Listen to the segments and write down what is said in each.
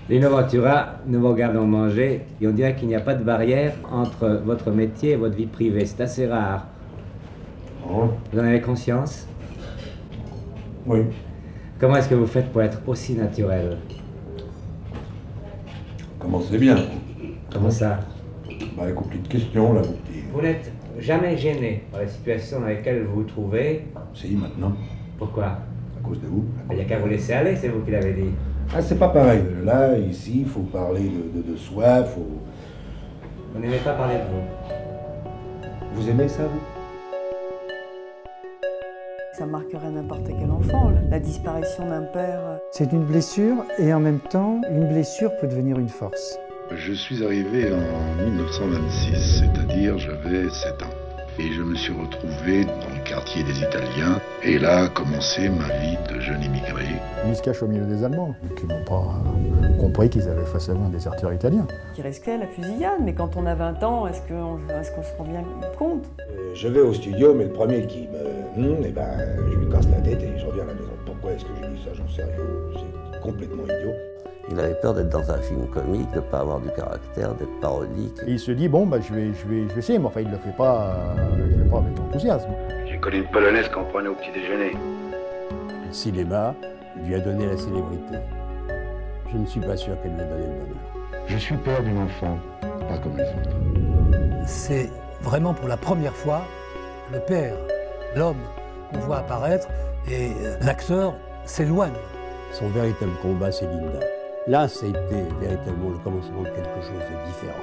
Lino Ventura, nous vous regardons manger et on dirait qu'il n'y a pas de barrière entre votre métier et votre vie privée. C'est assez rare. Oh. Vous en avez conscience? Oui. Comment est-ce que vous faites pour être aussi naturel? Commencez bien. Comment ça? Bah, avec plus de questions, là, vous petit. Vous n'êtes jamais gêné par la situation dans laquelle vous vous trouvez? Si, maintenant. Pourquoi? À cause de vous. Il n'y a qu'à vous laisser aller, c'est vous qui l'avez dit. Ah, c'est pas pareil. Là, ici, il faut parler de soi, faut... Vous n'aimez pas parler de vous. Vous aimez ça, vous? Ça marquerait n'importe quel enfant, la disparition d'un père. C'est une blessure et en même temps, une blessure peut devenir une force. Je suis arrivé en 1926, c'est-à-dire j'avais 7 ans. Et je me suis retrouvé dans le quartier des Italiens. Et là a commencé ma vie de jeune immigré. Ils se cachent au milieu des Allemands, qui n'ont pas compris qu'ils avaient face à eux un déserteur italien. Qui risquait la fusillade, mais quand on a 20 ans, est-ce qu'on se rend bien compte? Je vais au studio, mais le premier qui me... je lui casse la tête et je reviens à la maison. Pourquoi est-ce que je lui dis ça? J'en sais rien. C'est complètement idiot. Il avait peur d'être dans un film comique, de ne pas avoir du caractère, d'être parodique. Et il se dit, bon, bah, je vais essayer, mais enfin, il ne le fait pas avec enthousiasme. J'ai connu une Polonaise qu'on prenait au petit déjeuner. Le cinéma lui a donné la célébrité. Je ne suis pas sûr qu'elle lui ait donné le bonheur. Je suis père d'une enfant, pas comme les autres. C'est vraiment pour la première fois le père, l'homme qu'on voit apparaître, et l'acteur s'éloigne. Son véritable combat, c'est Linda. Là, ça a été véritablement le commencement de quelque chose de différent.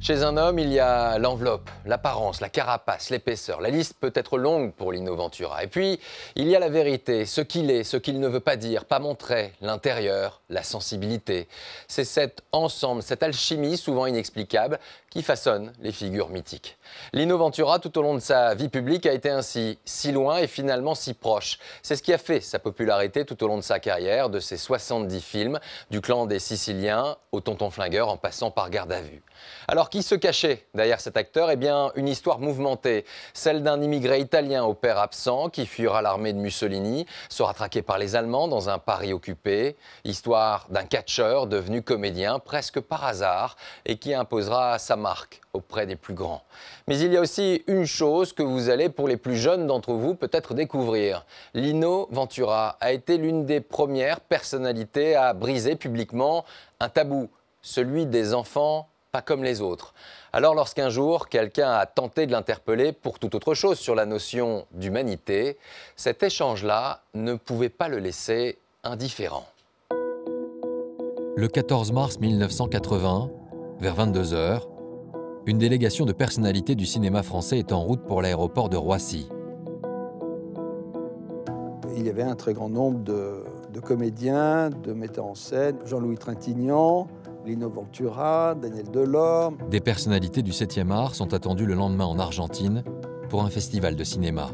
Chez un homme, il y a l'enveloppe, l'apparence, la carapace, l'épaisseur. La liste peut être longue pour Lino Ventura. Et puis, il y a la vérité, ce qu'il est, ce qu'il ne veut pas dire, pas montrer, l'intérieur, la sensibilité. C'est cet ensemble, cette alchimie souvent inexplicable qui façonne les figures mythiques. Lino Ventura, tout au long de sa vie publique, a été ainsi si loin et finalement si proche. C'est ce qui a fait sa popularité tout au long de sa carrière, de ses 70 films, du Clan des Siciliens au Tonton Flingueur en passant par Garde à vue. Alors, qui se cachait derrière cet acteur? Eh bien, une histoire mouvementée, celle d'un immigré italien au père absent qui fuira l'armée de Mussolini, sera traqué par les Allemands dans un Paris occupé. Histoire d'un catcheur devenu comédien presque par hasard et qui imposera sa marque auprès des plus grands. Mais il y a aussi une chose que vous allez, pour les plus jeunes d'entre vous, peut-être découvrir. Lino Ventura a été l'une des premières personnalités à briser publiquement un tabou, celui des enfants pas comme les autres. Alors lorsqu'un jour, quelqu'un a tenté de l'interpeller pour toute autre chose sur la notion d'humanité, cet échange-là ne pouvait pas le laisser indifférent. Le 14 mars 1980, vers 22 h, une délégation de personnalités du cinéma français est en route pour l'aéroport de Roissy. Il y avait un très grand nombre de comédiens, de metteurs en scène, Jean-Louis Trintignant, Lino Ventura, Daniel Delorme. Des personnalités du 7e art sont attendues le lendemain en Argentine pour un festival de cinéma.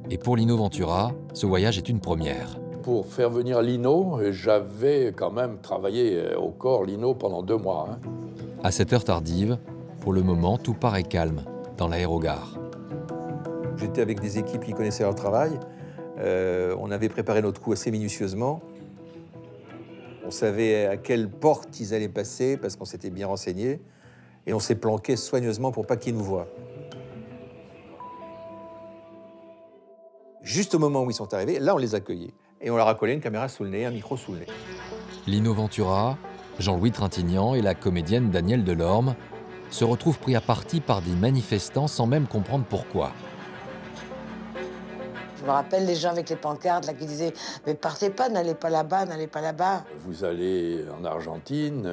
Et pour Lino Ventura, ce voyage est une première. Pour faire venir Lino, j'avais quand même travaillé au corps Lino pendant 2 mois. À cette heure tardive, pour le moment, tout paraît calme dans l'aérogare. J'étais avec des équipes qui connaissaient leur travail. On avait préparé notre coup assez minutieusement. On savait à quelle porte ils allaient passer parce qu'on s'était bien renseigné. Et on s'est planqué soigneusement pour pas qu'ils nous voient. Juste au moment où ils sont arrivés, là on les accueillait. Et on leur a collé une caméra sous le nez, un micro sous le nez. Lino Ventura, Jean-Louis Trintignant et la comédienne Daniel Delorme se retrouvent pris à partie par des manifestants sans même comprendre pourquoi. Je me rappelle les gens avec les pancartes là, qui disaient « Mais partez pas, n'allez pas là-bas, n'allez pas là-bas ». Vous allez en Argentine,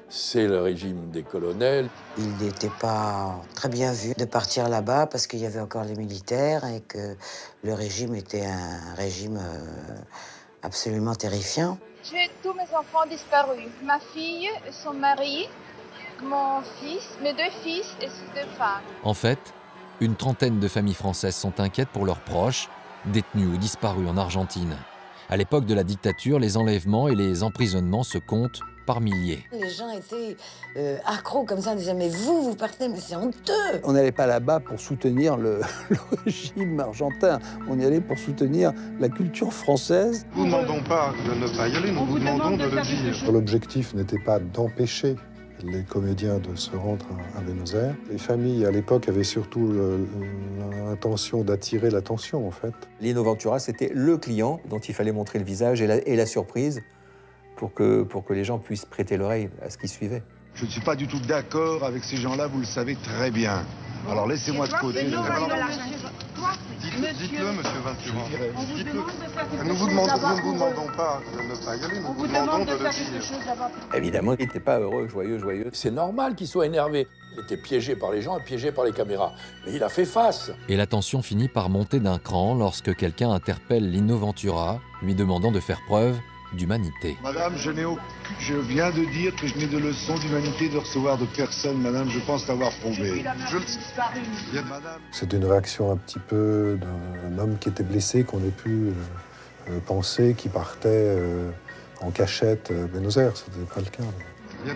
c'est le régime des colonels. Il n'était pas très bien vu de partir là-bas parce qu'il y avait encore les militaires et que le régime était un régime absolument terrifiant. J'ai tous mes enfants disparus. Ma fille, son mari, mon fils, mes 2 fils et 2 femmes. En fait, une trentaine de familles françaises sont inquiètes pour leurs proches, détenus ou disparus en Argentine. À l'époque de la dictature, les enlèvements et les emprisonnements se comptent par milliers. Les gens étaient accros comme ça, en disant « Mais vous partez, mais c'est honteux !» On n'allait pas là-bas pour soutenir le régime argentin, on y allait pour soutenir la culture française. Nous ne demandons pas de ne pas y aller, nous vous demandons de le dire. L'objectif n'était pas d'empêcher les comédiens de se rendre à Buenos Aires. Les familles, à l'époque, avaient surtout l'intention d'attirer l'attention, en fait. Lino Ventura, c'était le client dont il fallait montrer le visage et la surprise pour que les gens puissent prêter l'oreille à ce qui suivait. Je ne suis pas du tout d'accord avec ces gens-là, vous le savez très bien. Alors laissez-moi de côté. Dites-le, monsieur Ventura. Nous ne vous demandons pas de ne pas y aller, nous vous demandons de le dire. Évidemment, il n'était pas heureux, joyeux. C'est normal qu'il soit énervé. Il était piégé par les gens et piégé par les caméras. Mais il a fait face. Et la tension finit par monter d'un cran lorsque quelqu'un interpelle Lino Ventura, lui demandant de faire preuve d'humanité. Madame, je viens de dire que je n'ai de leçon d'humanité de recevoir de personne, madame, je pense l'avoir prouvé. C'est une réaction un petit peu d'un homme qui était blessé, qu'on ait pu penser qu'il partait en cachette à Buenos Aires. Ce n'était pas le cas.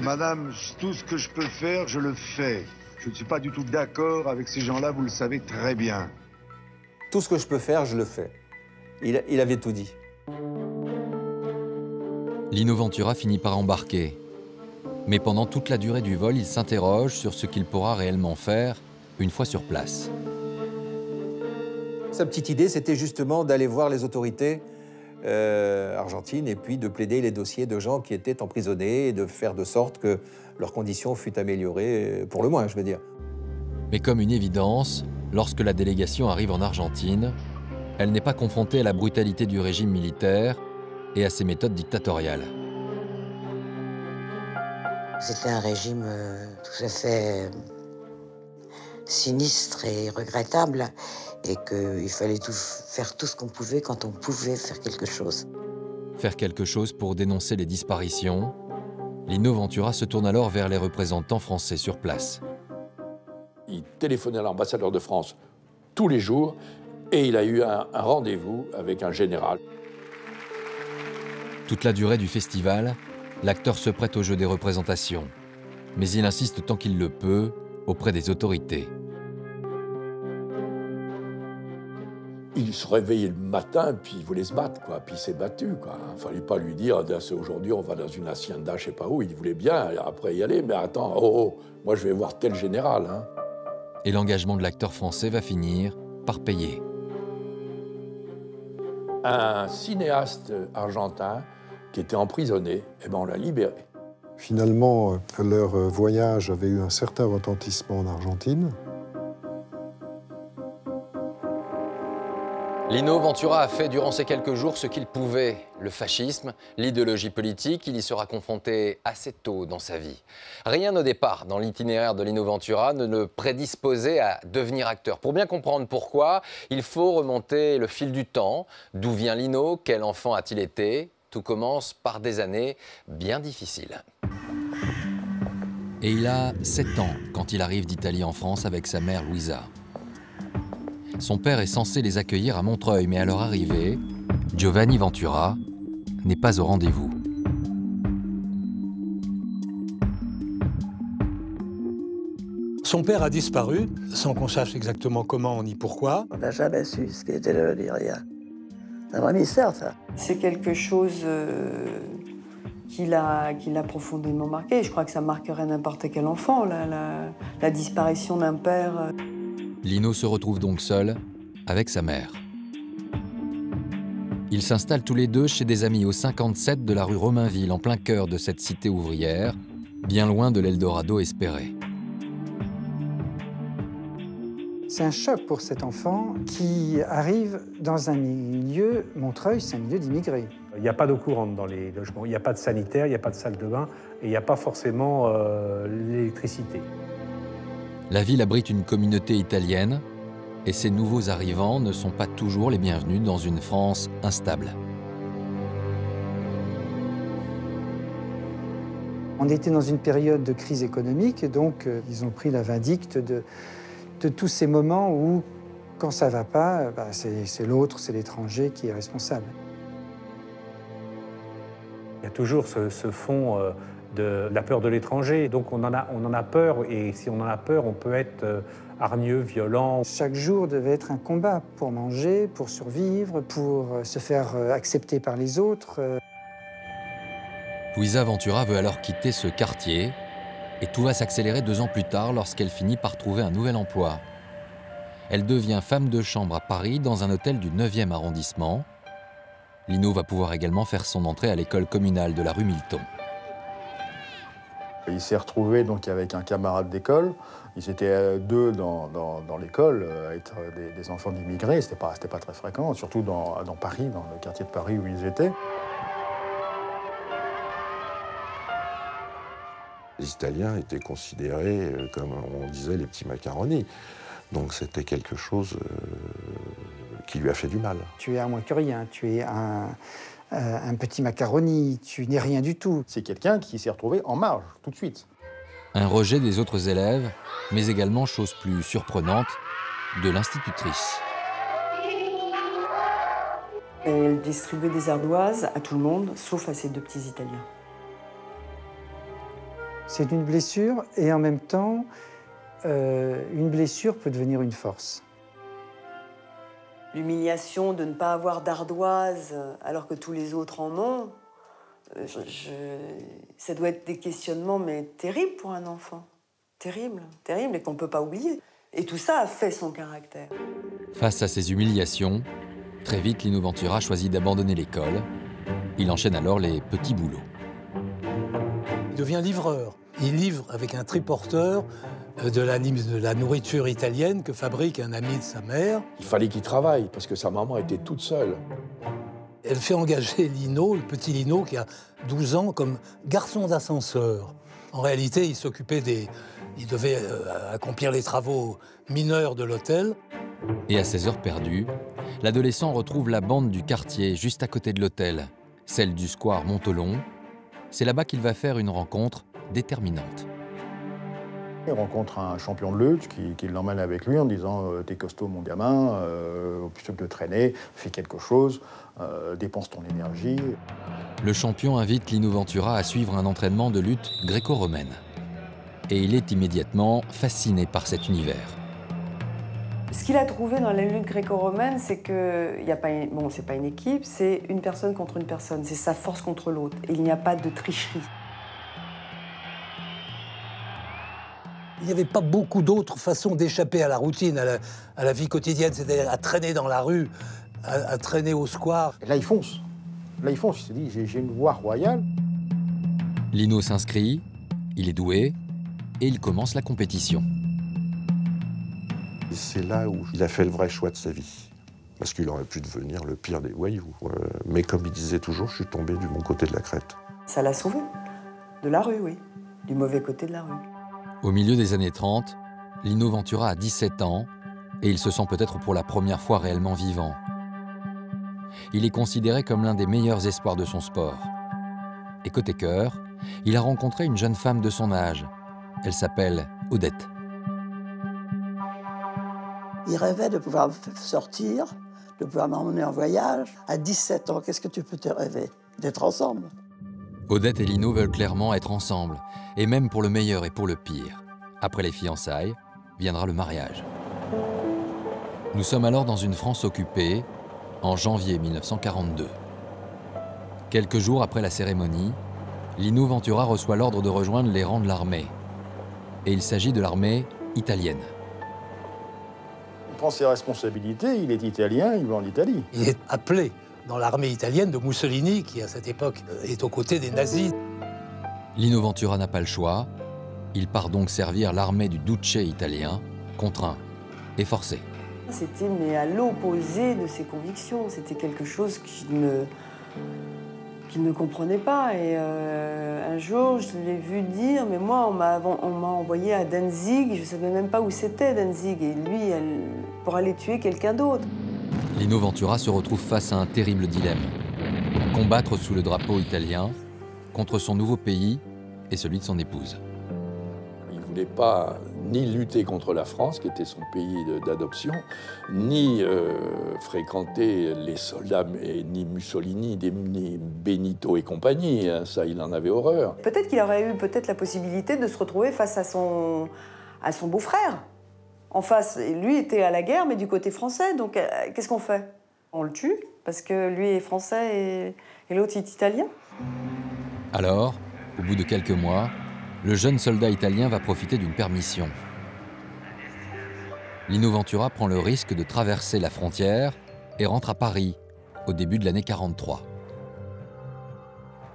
Madame, tout ce que je peux faire, je le fais. Je ne suis pas du tout d'accord avec ces gens-là, vous le savez très bien. Tout ce que je peux faire, je le fais. Il avait tout dit. Lino Ventura finit par embarquer. Mais pendant toute la durée du vol, il s'interroge sur ce qu'il pourra réellement faire une fois sur place. Sa petite idée, c'était justement d'aller voir les autorités argentines et puis de plaider les dossiers de gens qui étaient emprisonnés et de faire de sorte que leurs conditions fussent améliorées, pour le moins, je veux dire. Mais comme une évidence, lorsque la délégation arrive en Argentine, elle n'est pas confrontée à la brutalité du régime militaire et à ses méthodes dictatoriales. C'était un régime tout à fait sinistre et regrettable, et qu'il fallait faire tout ce qu'on pouvait quand on pouvait faire quelque chose. Faire quelque chose pour dénoncer les disparitions, Lino Ventura se tourne alors vers les représentants français sur place. Il téléphonait à l'ambassadeur de France tous les jours et il a eu un rendez-vous avec un général. Toute la durée du festival, l'acteur se prête au jeu des représentations, mais il insiste tant qu'il le peut auprès des autorités. Il se réveillait le matin, puis il voulait se battre, quoi. Puis il s'est battu, quoi. Il ne fallait pas lui dire « aujourd'hui, on va dans une hacienda, je ne sais pas où ». Il voulait bien après y aller, mais attends, moi je vais voir tel général. Hein. Et l'engagement de l'acteur français va finir par payer. Un cinéaste argentin qui était emprisonné, eh ben on l'a libéré. Finalement, leur voyage avait eu un certain retentissement en Argentine. Lino Ventura a fait durant ces quelques jours ce qu'il pouvait. Le fascisme, l'idéologie politique, il y sera confronté assez tôt dans sa vie. Rien au départ dans l'itinéraire de Lino Ventura ne le prédisposait à devenir acteur. Pour bien comprendre pourquoi, il faut remonter le fil du temps. D'où vient Lino? Quel enfant a-t-il été? Tout commence par des années bien difficiles. Et il a 7 ans quand il arrive d'Italie en France avec sa mère Louisa. Son père est censé les accueillir à Montreuil, mais à leur arrivée, Giovanni Ventura n'est pas au rendez-vous. Son père a disparu, sans qu'on sache exactement comment ni pourquoi. On n'a jamais su ce qui était le rien. C'est un vrai mystère, ça. C'est quelque chose qui l'a profondément marqué. Je crois que ça marquerait n'importe quel enfant, la disparition d'un père. Lino se retrouve donc seul avec sa mère. Ils s'installent tous les deux chez des amis au 57 de la rue Romainville, en plein cœur de cette cité ouvrière, bien loin de l'Eldorado espéré. C'est un choc pour cet enfant qui arrive dans un milieu, Montreuil, c'est un milieu d'immigrés. Il n'y a pas d'eau courante dans les logements, il n'y a pas de sanitaire, il n'y a pas de salle de bain et il n'y a pas forcément l'électricité. La ville abrite une communauté italienne et ces nouveaux arrivants ne sont pas toujours les bienvenus dans une France instable. On était dans une période de crise économique et donc ils ont pris la vindicte de tous ces moments où, quand ça ne va pas, c'est l'autre, c'est l'étranger qui est responsable. Il y a toujours ce fond de la peur de l'étranger. Donc on en a peur, et si on en a peur, on peut être hargneux, violent. Chaque jour devait être un combat pour manger, pour survivre, pour se faire accepter par les autres. Louisa Ventura veut alors quitter ce quartier et tout va s'accélérer 2 ans plus tard lorsqu'elle finit par trouver un nouvel emploi. Elle devient femme de chambre à Paris dans un hôtel du 9e arrondissement. Lino va pouvoir également faire son entrée à l'école communale de la rue Milton. Il s'est retrouvé donc avec un camarade d'école. Ils étaient 2 dans l'école, à être des enfants d'immigrés. C'était pas très fréquent, surtout dans Paris, dans le quartier de Paris où ils étaient. Les Italiens étaient considérés comme, on disait, les petits macaronis. Donc c'était quelque chose qui lui a fait du mal. Tu es un moins que rien, tu es un petit macaroni, tu n'es rien du tout. C'est quelqu'un qui s'est retrouvé en marge, tout de suite. Un rejet des autres élèves, mais également, chose plus surprenante, de l'institutrice. Elle distribuait des ardoises à tout le monde, sauf à ces 2 petits Italiens. C'est une blessure, et en même temps, une blessure peut devenir une force. L'humiliation de ne pas avoir d'ardoise alors que tous les autres en ont, ça doit être des questionnements mais terribles pour un enfant. Terrible, terrible, et qu'on ne peut pas oublier. Et tout ça a fait son caractère. Face à ces humiliations, très vite, Lino Ventura choisit d'abandonner l'école. Il enchaîne alors les petits boulots. Il devient livreur. Il livre avec un triporteur de la nourriture italienne que fabrique un ami de sa mère. Il fallait qu'il travaille parce que sa maman était toute seule. Elle fait engager Lino, le petit Lino qui a 12 ans, comme garçon d'ascenseur. En réalité, il s'occupait il devait accomplir les travaux mineurs de l'hôtel. Et à ses heures perdues, l'adolescent retrouve la bande du quartier juste à côté de l'hôtel, celle du square Montolon. C'est là-bas qu'il va faire une rencontre déterminante. Il rencontre un champion de lutte qui l'emmène avec lui en disant « T'es costaud mon gamin, plutôt que de traîner, fais quelque chose, dépense ton énergie ». Le champion invite Lino Ventura à suivre un entraînement de lutte gréco-romaine. Et il est immédiatement fasciné par cet univers. Ce qu'il a trouvé dans la lutte gréco-romaine, c'est que c'est pas une équipe, c'est une personne contre une personne, c'est sa force contre l'autre. Il n'y a pas de tricherie. Il n'y avait pas beaucoup d'autres façons d'échapper à la routine, à la vie quotidienne, c'est-à-dire à traîner dans la rue, à traîner au square. Et là, il fonce. Là, il fonce. Il se dit, j'ai une voie royale. Lino s'inscrit, il est doué, et il commence la compétition. C'est là où il a fait le vrai choix de sa vie. Parce qu'il aurait pu devenir le pire des voyous. Mais comme il disait toujours, je suis tombé du bon côté de la crête. Ça l'a sauvé. De la rue, oui. Du mauvais côté de la rue. Au milieu des années 30, Lino Ventura a 17 ans et il se sent peut-être pour la première fois réellement vivant. Il est considéré comme l'un des meilleurs espoirs de son sport. Et côté cœur, il a rencontré une jeune femme de son âge. Elle s'appelle Odette. Il rêvait de pouvoir sortir, de pouvoir m'emmener en voyage. À 17 ans, qu'est-ce que tu peux te rêver? D'être ensemble. Odette et Lino veulent clairement être ensemble, et même pour le meilleur et pour le pire. Après les fiançailles, viendra le mariage. Nous sommes alors dans une France occupée, en janvier 1942. Quelques jours après la cérémonie, Lino Ventura reçoit l'ordre de rejoindre les rangs de l'armée. Et il s'agit de l'armée italienne. Il prend ses responsabilités, il est italien, il va en Italie. Il est appelé dans l'armée italienne de Mussolini, qui à cette époque est aux côtés des nazis. Lino Ventura n'a pas le choix. Il part donc servir l'armée du Duce italien, contraint et forcé. C'était à l'opposé de ses convictions. C'était quelque chose qu'il ne comprenait pas. Et un jour, je l'ai vu dire, mais moi, on m'a envoyé à Danzig, je ne savais même pas où c'était Danzig, et lui, pour aller tuer quelqu'un d'autre. Lino Ventura se retrouve face à un terrible dilemme. Combattre sous le drapeau italien contre son nouveau pays et celui de son épouse. Il voulait pas ni lutter contre la France, qui était son pays d'adoption, ni fréquenter les soldats, ni Mussolini, ni Benito et compagnie. Hein, ça, il en avait horreur. Peut-être qu'il aurait eu la possibilité de se retrouver face à son beau-frère. En face, lui était à la guerre, mais du côté français. Donc, qu'est-ce qu'on fait? On le tue, parce que lui est français et l'autre est italien. Alors, au bout de quelques mois, le jeune soldat italien va profiter d'une permission. Lino Ventura prend le risque de traverser la frontière et rentre à Paris au début de l'année 43.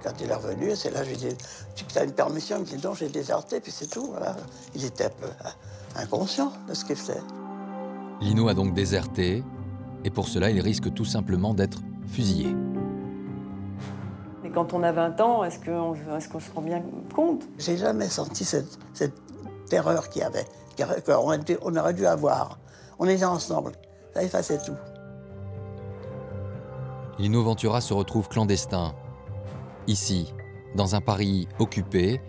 Quand il est revenu, c'est là que je lui ai dit « Tu as une permission ?» Il me dit « Non, j'ai déserté, puis c'est tout. » Voilà. Il était un peu inconscient de ce qu'il faisait. Lino a donc déserté, et pour cela, il risque tout simplement d'être fusillé. Mais quand on a 20 ans, est-ce qu'on se rend bien compte? J'ai jamais senti cette terreur qu'il y avait, qu'on aurait dû avoir. On était ensemble, ça effaçait tout. Lino Ventura se retrouve clandestin, ici, dans un Paris occupé,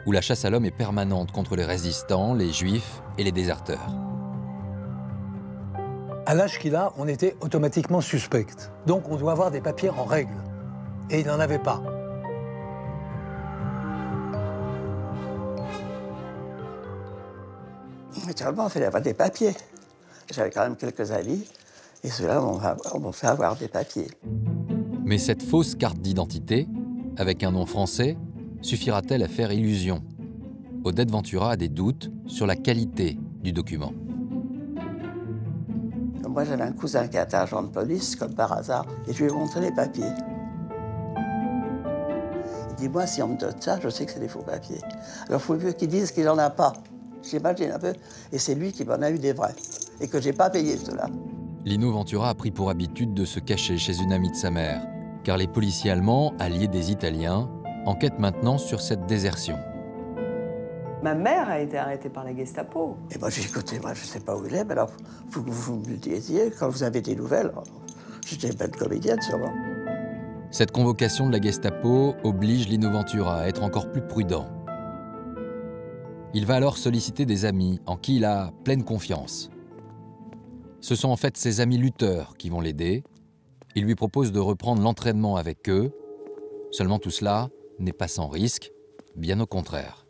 où la chasse à l'homme est permanente contre les résistants, les juifs et les déserteurs. À l'âge qu'il a, on était automatiquement suspect. Donc on doit avoir des papiers en règle. Et il n'en avait pas. Naturellement, il fallait avoir des papiers. J'avais quand même quelques amis, et ceux-là m'ont fait avoir des papiers. Mais cette fausse carte d'identité, avec un nom français, suffira-t-elle à faire illusion? Odette Ventura a des doutes sur la qualité du document. Moi, j'avais un cousin qui était agent de police, comme par hasard, et je lui ai montré les papiers. Il dit, moi, si on me donne ça, je sais que c'est des faux papiers. Alors, il faut mieux qu'ils disent qu'il n'en a pas. J'imagine un peu. Et c'est lui qui m'en a eu des vrais. Et que j'ai pas payé cela. Lino Ventura a pris pour habitude de se cacher chez une amie de sa mère, car les policiers allemands, alliés des Italiens, enquêtent maintenant sur cette désertion. Ma mère a été arrêtée par la Gestapo. Et moi, j'ai dit, écoutez, moi, je ne sais pas où il est, mais alors, faut que vous me le disiez quand vous avez des nouvelles. J'étais une bonne comédienne, sûrement. Cette convocation de la Gestapo oblige Lino Ventura à être encore plus prudent. Il va alors solliciter des amis en qui il a pleine confiance. Ce sont en fait ses amis lutteurs qui vont l'aider. Il lui propose de reprendre l'entraînement avec eux. Seulement tout cela n'est pas sans risque, bien au contraire.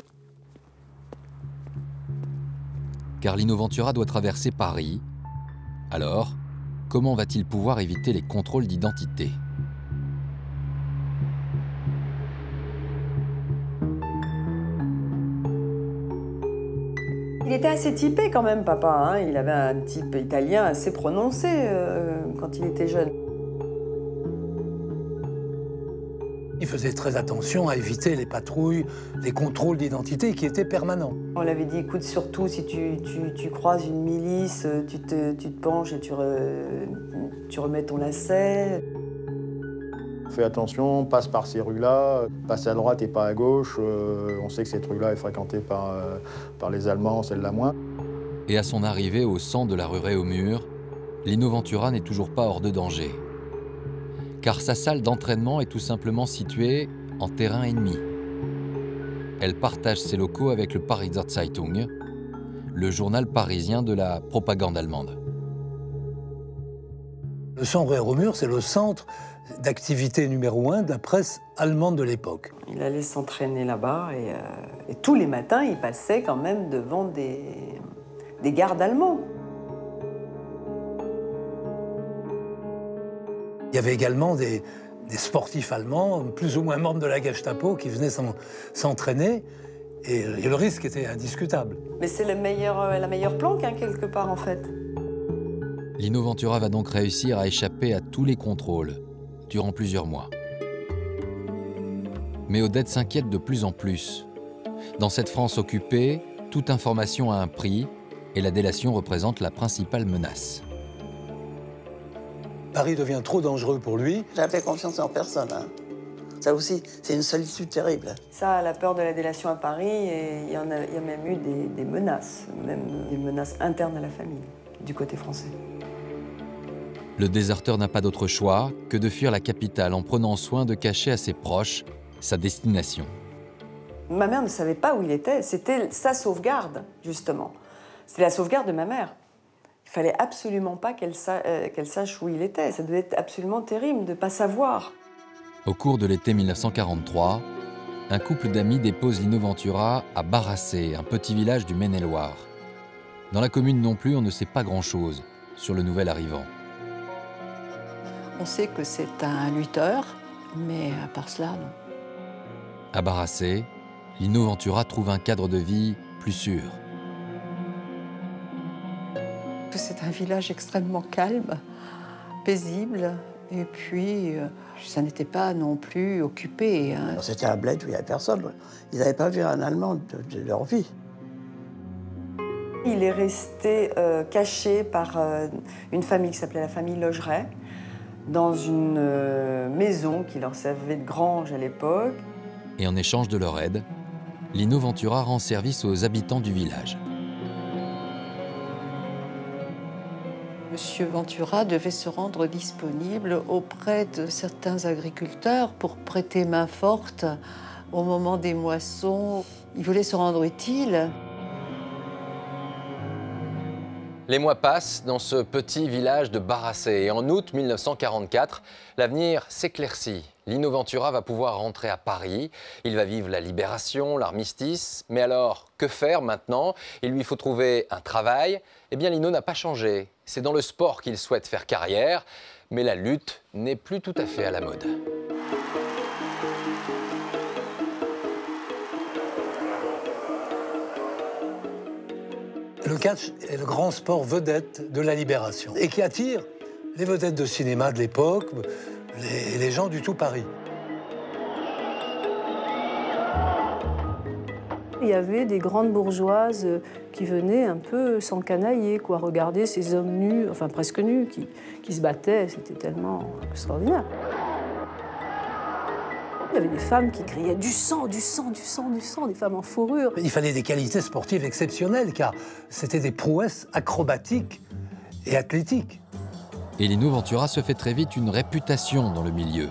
Car Lino Ventura doit traverser Paris. Alors, comment va-t-il pouvoir éviter les contrôles d'identité ? Il était assez typé quand même, papa. Hein. Il avait un type italien assez prononcé quand il était jeune. Il faisait très attention à éviter les patrouilles, les contrôles d'identité qui étaient permanents. On l'avait dit, écoute, surtout si tu croises une milice, tu te penches et tu remets ton lacet. Fais attention, passe par ces rues-là, passe à droite et pas à gauche. On sait que cette rue-là est fréquentée par les Allemands, celle-là moins. Et à son arrivée au centre de la rue Réaumur, Lino Ventura n'est toujours pas hors de danger. Car sa salle d'entraînement est tout simplement située en terrain ennemi. Elle partage ses locaux avec le Pariser Zeitung, le journal parisien de la propagande allemande. Le centre Réaumur, c'est le centre d'activité numéro 1 de la presse allemande de l'époque. Il allait s'entraîner là-bas et tous les matins, il passait quand même devant des gardes allemands. Il y avait également des sportifs allemands, plus ou moins membres de la Gestapo, qui venaient s'entraîner, et le risque était indiscutable. Mais c'est la meilleure planque, hein, quelque part, en fait. Lino Ventura va donc réussir à échapper à tous les contrôles, durant plusieurs mois. Mais Odette s'inquiète de plus en plus. Dans cette France occupée, toute information a un prix, et la délation représente la principale menace. Paris devient trop dangereux pour lui. J'avais confiance en personne. Hein. Ça aussi, c'est une solitude terrible. Ça, la peur de la délation à Paris, et il y a même eu des menaces, même des menaces internes à la famille, du côté français. Le déserteur n'a pas d'autre choix que de fuir la capitale en prenant soin de cacher à ses proches sa destination. Ma mère ne savait pas où il était. C'était sa sauvegarde, justement. C'était la sauvegarde de ma mère. Il fallait absolument pas qu'elle sache où il était. Ça devait être absolument terrible de ne pas savoir. Au cours de l'été 1943, un couple d'amis dépose Lino Ventura à Barassé, un petit village du Maine-et-Loire. Dans la commune non plus, on ne sait pas grand-chose sur le nouvel arrivant. On sait que c'est un lutteur, mais à part cela, non. À Barassé, Lino Ventura trouve un cadre de vie plus sûr. C'est un village extrêmement calme, paisible, et puis ça n'était pas non plus occupé. Hein. C'était un bled où il n'y avait personne. Ils n'avaient pas vu un Allemand de leur vie. Il est resté caché par une famille qui s'appelait la famille Logeret, dans une maison qui leur servait de grange à l'époque. Et en échange de leur aide, Lino Ventura rend service aux habitants du village. Monsieur Ventura devait se rendre disponible auprès de certains agriculteurs pour prêter main forte au moment des moissons. Il voulait se rendre utile. Les mois passent dans ce petit village de Barassé et en août 1944, l'avenir s'éclaircit. Lino Ventura va pouvoir rentrer à Paris. Il va vivre la libération, l'armistice. Mais alors, que faire maintenant? Il lui faut trouver un travail. Eh bien, Lino n'a pas changé. C'est dans le sport qu'il souhaite faire carrière. Mais la lutte n'est plus tout à fait à la mode. Le catch est le grand sport vedette de la libération et qui attire les vedettes de cinéma de l'époque, les gens du tout Paris. Il y avait des grandes bourgeoises qui venaient un peu s'encanailler, quoi, regarder ces hommes nus, enfin presque nus, qui se battaient. C'était tellement extraordinaire. Il y avait des femmes qui criaient du sang, du sang, du sang, du sang, des femmes en fourrure. Il fallait des qualités sportives exceptionnelles car c'était des prouesses acrobatiques et athlétiques. Et Lino Ventura se fait très vite une réputation dans le milieu.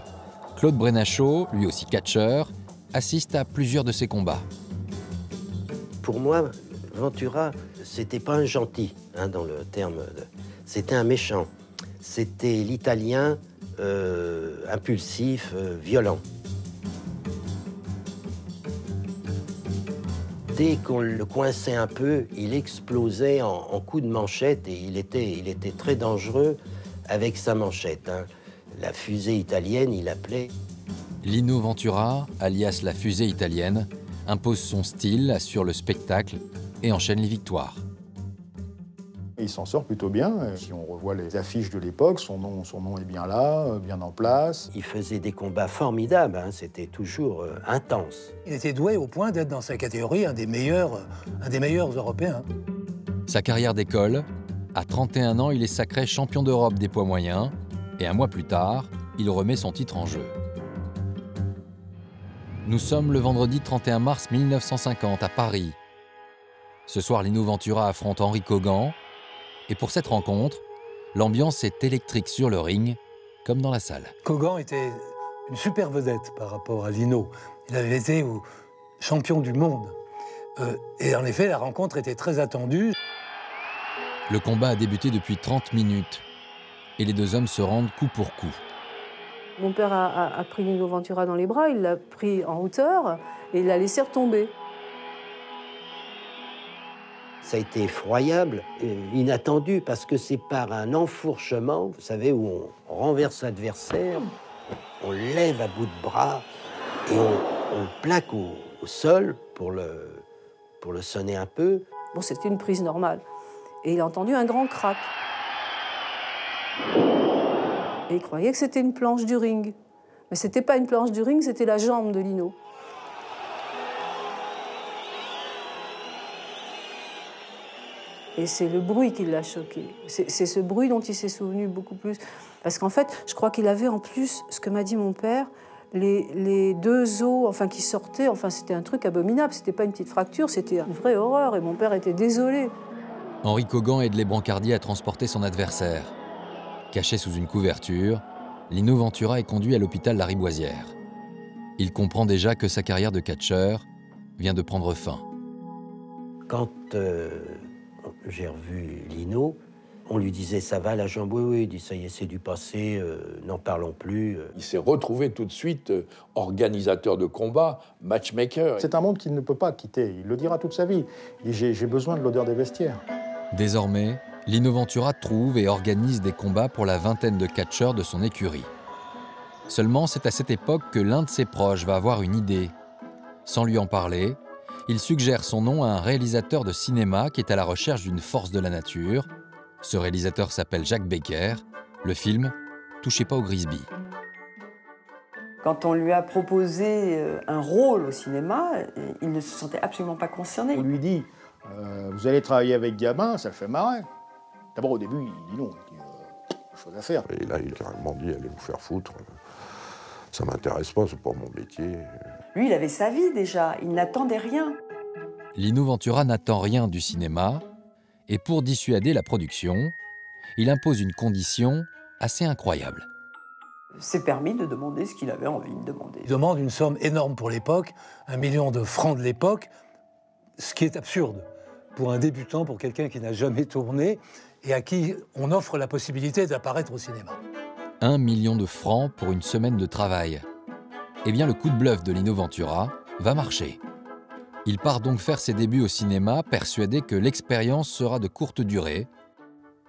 Claude Brenachot, lui aussi catcheur, assiste à plusieurs de ses combats. Pour moi, Ventura, c'était pas un gentil, hein, dans le terme. C'était un méchant. C'était l'Italien impulsif, violent. Dès qu'on le coinçait un peu, il explosait en coups de manchette et il était très dangereux avec sa manchette. Hein. La fusée italienne, il appelait. Lino Ventura, alias la fusée italienne, impose son style, assure le spectacle et enchaîne les victoires. Il s'en sort plutôt bien. Si on revoit les affiches de l'époque, son nom est bien là, bien en place. Il faisait des combats formidables, hein, c'était toujours intense. Il était doué au point d'être dans sa catégorie un des meilleurs Européens. Sa carrière décolle. À 31 ans, il est sacré champion d'Europe des poids moyens. Et un mois plus tard, il remet son titre en jeu. Nous sommes le vendredi 31 mars 1950 à Paris. Ce soir, Lino Ventura affronte Henri Kogan. Et pour cette rencontre, l'ambiance est électrique sur le ring, comme dans la salle. Kogan était une super vedette par rapport à Lino. Il avait été champion du monde. Et en effet, la rencontre était très attendue. Le combat a débuté depuis 30 minutes. Et les deux hommes se rendent coup pour coup. Mon père a pris Lino Ventura dans les bras, il l'a pris en hauteur et il l'a laissé retomber. Ça a été effroyable, inattendu, parce que c'est par un enfourchement, vous savez, où on renverse l'adversaire, on lève à bout de bras et on le plaque au sol pour le sonner un peu. Bon, c'était une prise normale. Et il a entendu un grand crack. Et il croyait que c'était une planche du ring. Mais c'était pas une planche du ring, c'était la jambe de Lino. Et c'est le bruit qui l'a choqué. C'est ce bruit dont il s'est souvenu beaucoup plus. Parce qu'en fait, je crois qu'il avait en plus, ce que m'a dit mon père, les deux os enfin, qui sortaient. Enfin, c'était un truc abominable. C'était pas une petite fracture, c'était une vraie horreur. Et mon père était désolé. Henri Kogan aide les brancardiers à transporter son adversaire. Caché sous une couverture, Lino Ventura est conduit à l'hôpital Lariboisière. Il comprend déjà que sa carrière de catcheur vient de prendre fin. Quand j'ai revu Lino, on lui disait « ça va la jambe ?» Oui, il dit « ça y est, c'est du passé, n'en parlons plus ». Il s'est retrouvé tout de suite organisateur de combat, matchmaker. C'est un monde qu'il ne peut pas quitter, il le dira toute sa vie. J'ai besoin de l'odeur des vestiaires. Désormais, Lino Ventura trouve et organise des combats pour la vingtaine de catcheurs de son écurie. Seulement, c'est à cette époque que l'un de ses proches va avoir une idée. Sans lui en parler, il suggère son nom à un réalisateur de cinéma qui est à la recherche d'une force de la nature. Ce réalisateur s'appelle Jacques Becker. Le film « Touchez pas au Grisby ». Quand on lui a proposé un rôle au cinéma, il ne se sentait absolument pas concerné. On lui dit vous allez travailler avec Gabin, ça le fait marrer. D'abord, au début, il dit non, il dit chose à faire. Et là, il a carrément dit allez vous faire foutre. Ça m'intéresse pas, c'est pas mon métier. Lui, il avait sa vie déjà, il n'attendait rien. Lino Ventura n'attend rien du cinéma, et pour dissuader la production, il impose une condition assez incroyable. C'est permis de demander ce qu'il avait envie de demander. Il demande une somme énorme pour l'époque, 1 million de francs de l'époque, ce qui est absurde pour un débutant, pour quelqu'un qui n'a jamais tourné et à qui on offre la possibilité d'apparaître au cinéma. 1 million de francs pour une semaine de travail. Eh bien, le coup de bluff de Lino Ventura va marcher. Il part donc faire ses débuts au cinéma, persuadé que l'expérience sera de courte durée.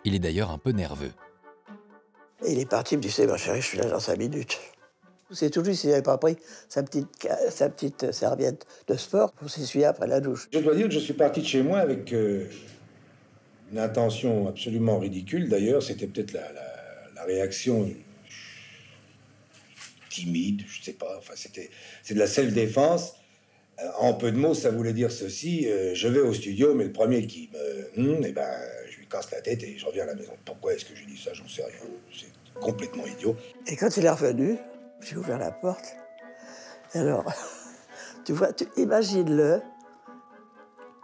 Il est d'ailleurs un peu nerveux. Et il est parti, il me dit, c'est ma chérie, je suis là dans 5 minutes. C'est tout juste s'il n'avait pas pris sa petite serviette de sport pour s'essuyer après la douche. Je dois dire que je suis parti de chez moi avec une intention absolument ridicule. D'ailleurs, c'était peut-être la réaction timide, je ne sais pas. Enfin, c'est de la self-défense. En peu de mots, ça voulait dire ceci. Je vais au studio, mais le premier qui me... eh ben, je lui casse la tête et je reviens à la maison. Pourquoi est-ce que j'ai dit ça? J'en sais rien. C'est complètement idiot. Et quand il est revenu, j'ai ouvert la porte. Et alors, tu vois, imagine-le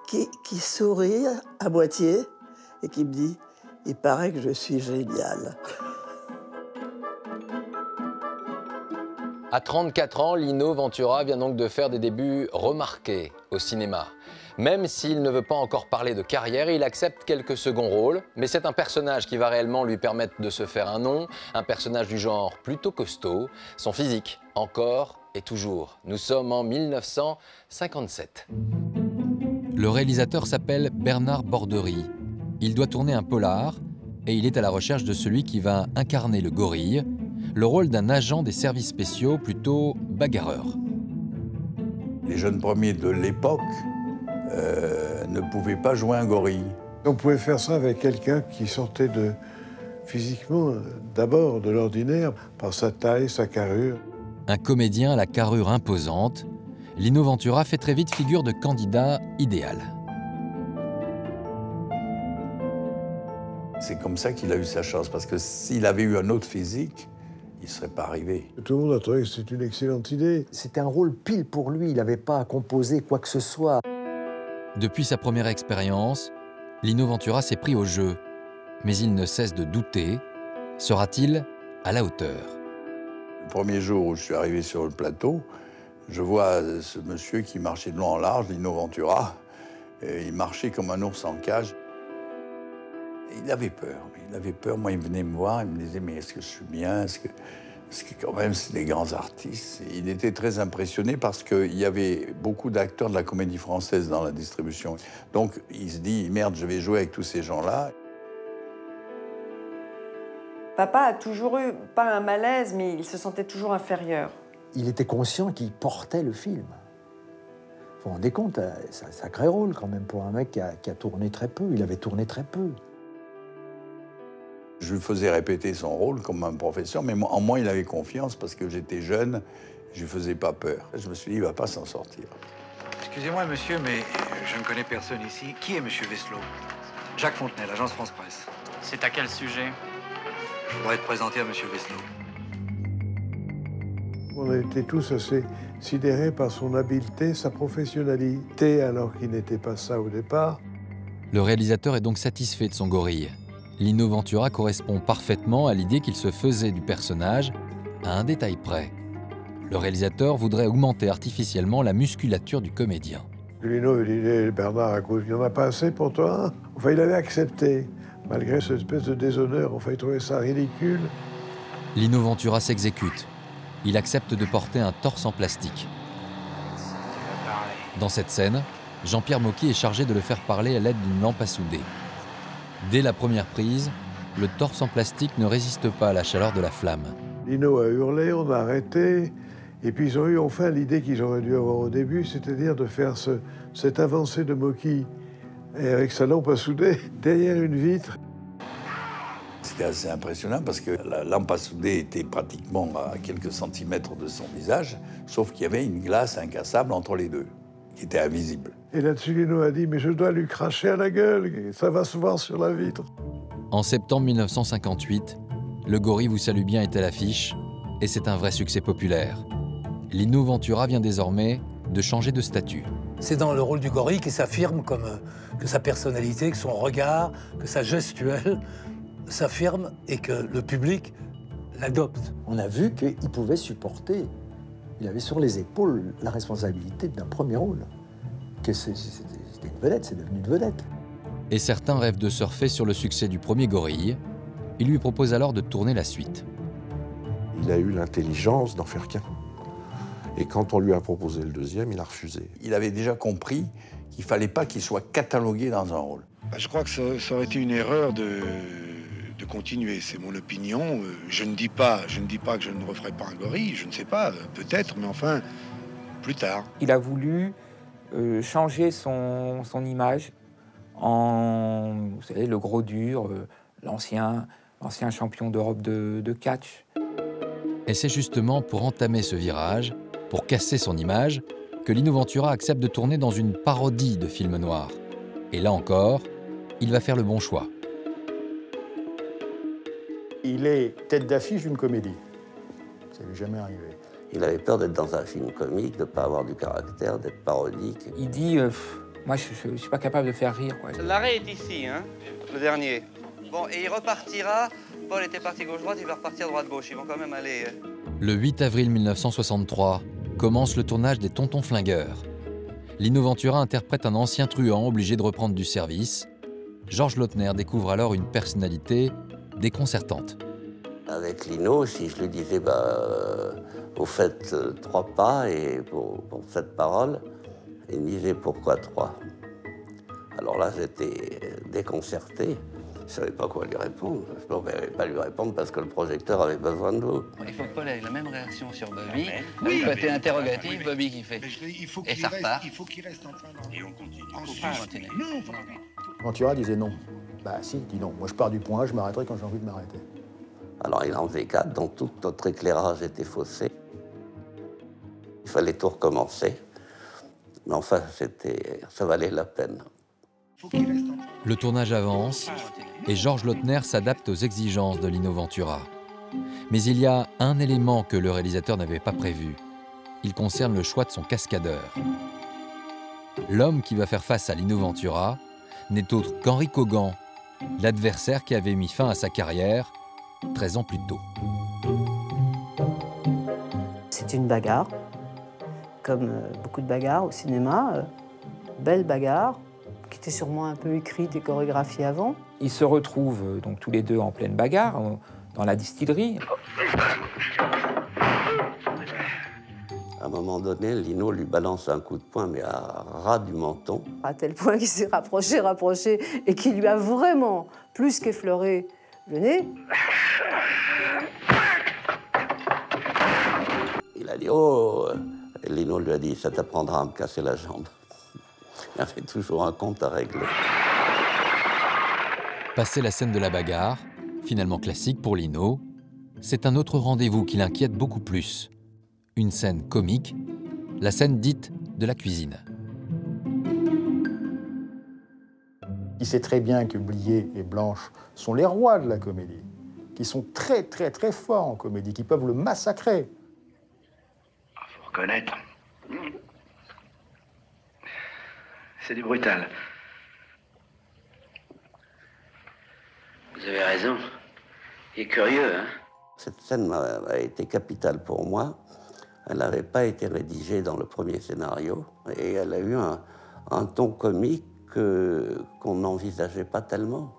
qui sourit à moitié et qui me dit « Il paraît que je suis génial ». À 34 ans, Lino Ventura vient donc de faire des débuts remarqués au cinéma. Même s'il ne veut pas encore parler de carrière, il accepte quelques seconds rôles, mais c'est un personnage qui va réellement lui permettre de se faire un nom, un personnage du genre plutôt costaud, son physique encore et toujours. Nous sommes en 1957. Le réalisateur s'appelle Bernard Borderie. Il doit tourner un polar et il est à la recherche de celui qui va incarner le gorille, le rôle d'un agent des services spéciaux plutôt bagarreur. Les jeunes premiers de l'époque ne pouvaient pas jouer un gorille. On pouvait faire ça avec quelqu'un qui sortait physiquement d'abord de l'ordinaire, par sa taille, sa carrure. Un comédien à la carrure imposante, Lino Ventura fait très vite figure de candidat idéal. C'est comme ça qu'il a eu sa chance, parce que s'il avait eu un autre physique, il ne serait pas arrivé. Tout le monde a trouvé que c'était une excellente idée. C'était un rôle pile pour lui, il n'avait pas à composer quoi que ce soit. Depuis sa première expérience, Lino Ventura s'est pris au jeu, mais il ne cesse de douter. Sera-t-il à la hauteur? Le premier jour où je suis arrivé sur le plateau, je vois ce monsieur qui marchait de long en large, Lino Ventura. Et il marchait comme un ours en cage. Il avait peur, moi il venait me voir, il me disait mais est-ce que je suis bien, est-ce que quand même c'est des grands artistes. Et il était très impressionné parce qu'il y avait beaucoup d'acteurs de la comédie française dans la distribution. Donc il se dit merde, je vais jouer avec tous ces gens-là. Papa a toujours eu, pas un malaise, mais il se sentait toujours inférieur. Il était conscient qu'il portait le film. Vous vous rendez compte, c'est un sacré rôle quand même pour un mec qui a tourné très peu. Il avait tourné très peu. Je lui faisais répéter son rôle comme un professeur, mais en moi, il avait confiance parce que j'étais jeune, je lui faisais pas peur. Je me suis dit, il va pas s'en sortir. Excusez-moi, monsieur, mais je ne connais personne ici. Qui est monsieur Vesselot? Jacques Fontenay, l'agence France-Presse. C'est à quel sujet? Je voudrais être présenté à monsieur Vesselot. On a été tous assez sidérés par son habileté, sa professionnalité, alors qu'il n'était pas ça au départ. Le réalisateur est donc satisfait de son gorille. Lino Ventura correspond parfaitement à l'idée qu'il se faisait du personnage, à un détail près. Le réalisateur voudrait augmenter artificiellement la musculature du comédien. Lino lui dit eh, Bernard, il n'y en a pas assez pour toi hein. Enfin, il avait accepté, malgré cette espèce de déshonneur. Enfin, il trouvait ça ridicule. Lino Ventura s'exécute. Il accepte de porter un torse en plastique. Dans cette scène, Jean-Pierre Mocky est chargé de le faire parler à l'aide d'une lampe à souder. Dès la première prise, le torse en plastique ne résiste pas à la chaleur de la flamme. Lino a hurlé, on a arrêté. Et puis ils ont eu enfin l'idée qu'ils auraient dû avoir au début, c'est-à-dire de faire cette avancée de Mocky et avec sa lampe à souder derrière une vitre. C'était assez impressionnant parce que la lampe à souder était pratiquement à quelques centimètres de son visage, sauf qu'il y avait une glace incassable entre les deux, qui était invisible. Et là-dessus, Lino a dit « Mais je dois lui cracher à la gueule, ça va se voir sur la vitre. » En septembre 1958, Le Gorille vous salue bien est à l'affiche et c'est un vrai succès populaire. Lino Ventura vient désormais de changer de statut. C'est dans le rôle du gorille qu'il s'affirme comme que sa personnalité, que son regard, que sa gestuelle s'affirme et que le public l'adopte. On a vu qu'il pouvait supporter, il avait sur les épaules la responsabilité d'un premier rôle. Que c'était une vedette, c'est devenu une vedette. Et certains rêvent de surfer sur le succès du premier Gorille. Il lui propose alors de tourner la suite. Il a eu l'intelligence d'en faire qu'un. Et quand on lui a proposé le deuxième, il a refusé. Il avait déjà compris qu'il ne fallait pas qu'il soit catalogué dans un rôle. Je crois que ça aurait été une erreur de continuer, c'est mon opinion. Je ne dis pas que je ne referai pas un gorille, je ne sais pas, peut-être, mais enfin, plus tard. Il a voulu changer son image en, vous savez, le gros dur, l'ancien champion d'Europe de catch. Et c'est justement pour entamer ce virage, pour casser son image, que Lino Ventura accepte de tourner dans une parodie de film noir. Et là encore, il va faire le bon choix. Il est tête d'affiche d'une comédie. Ça lui est jamais arrivé. Il avait peur d'être dans un film comique, de ne pas avoir du caractère, d'être parodique. Il dit moi, je ne suis pas capable de faire rire. L'arrêt est ici, hein, le dernier. Bon, et il repartira. Paul était parti gauche-droite, il va repartir droite-gauche. Ils vont quand même aller... Le 8 avril 1963, commence le tournage des Tontons Flingueurs. Lino Ventura interprète un ancien truand obligé de reprendre du service. Georges Lautner découvre alors une personnalité déconcertante. Avec Lino, si je lui disais, vous faites 3 pas et pour cette parole, il me disait, pourquoi 3 ? Alors là, j'étais déconcerté. Je ne savais pas quoi lui répondre. Je ne pouvais pas lui répondre parce que le projecteur avait besoin de vous. Il faut que Paul ait la même réaction sur Bobby. Oui, côté interrogatif, Bobby qui fait. Et ça repart. Il faut qu'il reste en train d'en... Et on continue. Non, Ventura disait non. Bah si, dis non. Moi je pars du point A, je m'arrêterai quand j'ai envie de m'arrêter. Alors il en faisait 4, donc tout notre éclairage était faussé. Il fallait tout recommencer. Mais enfin, ça valait la peine. Le tournage avance et Georges Lautner s'adapte aux exigences de Lino Ventura. Mais il y a un élément que le réalisateur n'avait pas prévu. Il concerne le choix de son cascadeur. L'homme qui va faire face à Lino Ventura n'est autre qu'Henri Kogan, l'adversaire qui avait mis fin à sa carrière 13 ans plus tôt. C'est une bagarre, comme beaucoup de bagarres au cinéma, belle bagarre, qui était sûrement un peu écrite et chorégraphiée avant. Ils se retrouvent donc tous les deux en pleine bagarre dans la distillerie. À un moment donné, Lino lui balance un coup de poing, mais à ras du menton. À tel point qu'il s'est rapproché, et qu'il lui a vraiment plus qu'effleuré le nez. Il a dit « Oh !» Lino lui a dit « Ça t'apprendra à me casser la jambe. » Il y avait toujours un compte à régler. Passé la scène de la bagarre, finalement classique pour Lino, c'est un autre rendez-vous qui l'inquiète beaucoup plus. Une scène comique, la scène dite de la cuisine. Il sait très bien que Blier et Blanche sont les rois de la comédie, qui sont très très très forts en comédie, qui peuvent le massacrer. Faut reconnaître. C'est du brutal. Vous avez raison. Il est curieux, hein? Cette scène a été capitale pour moi. Elle n'avait pas été rédigée dans le premier scénario et elle a eu un ton comique qu'on n'envisageait pas tellement.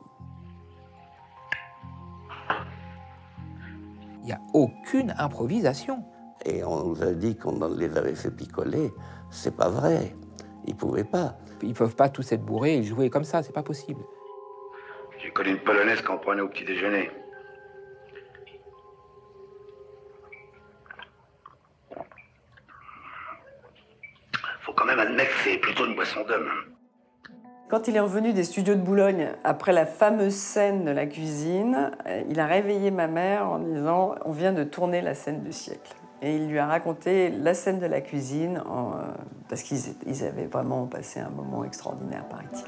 Il n'y a aucune improvisation. Et on nous a dit qu'on les avait fait picoler. C'est pas vrai. Ils pouvaient pas. Ils peuvent pas tous être bourrés et jouer comme ça, c'est pas possible. J'ai connu une polonaise qu'on prenait au petit déjeuner. Faut quand même admettre que c'est plutôt une boisson d'homme. Quand il est revenu des studios de Boulogne, après la fameuse scène de la cuisine, il a réveillé ma mère en disant « On vient de tourner la scène du siècle ». Et il lui a raconté la scène de la cuisine, parce qu'ils avaient vraiment passé un moment extraordinaire, paraît-il.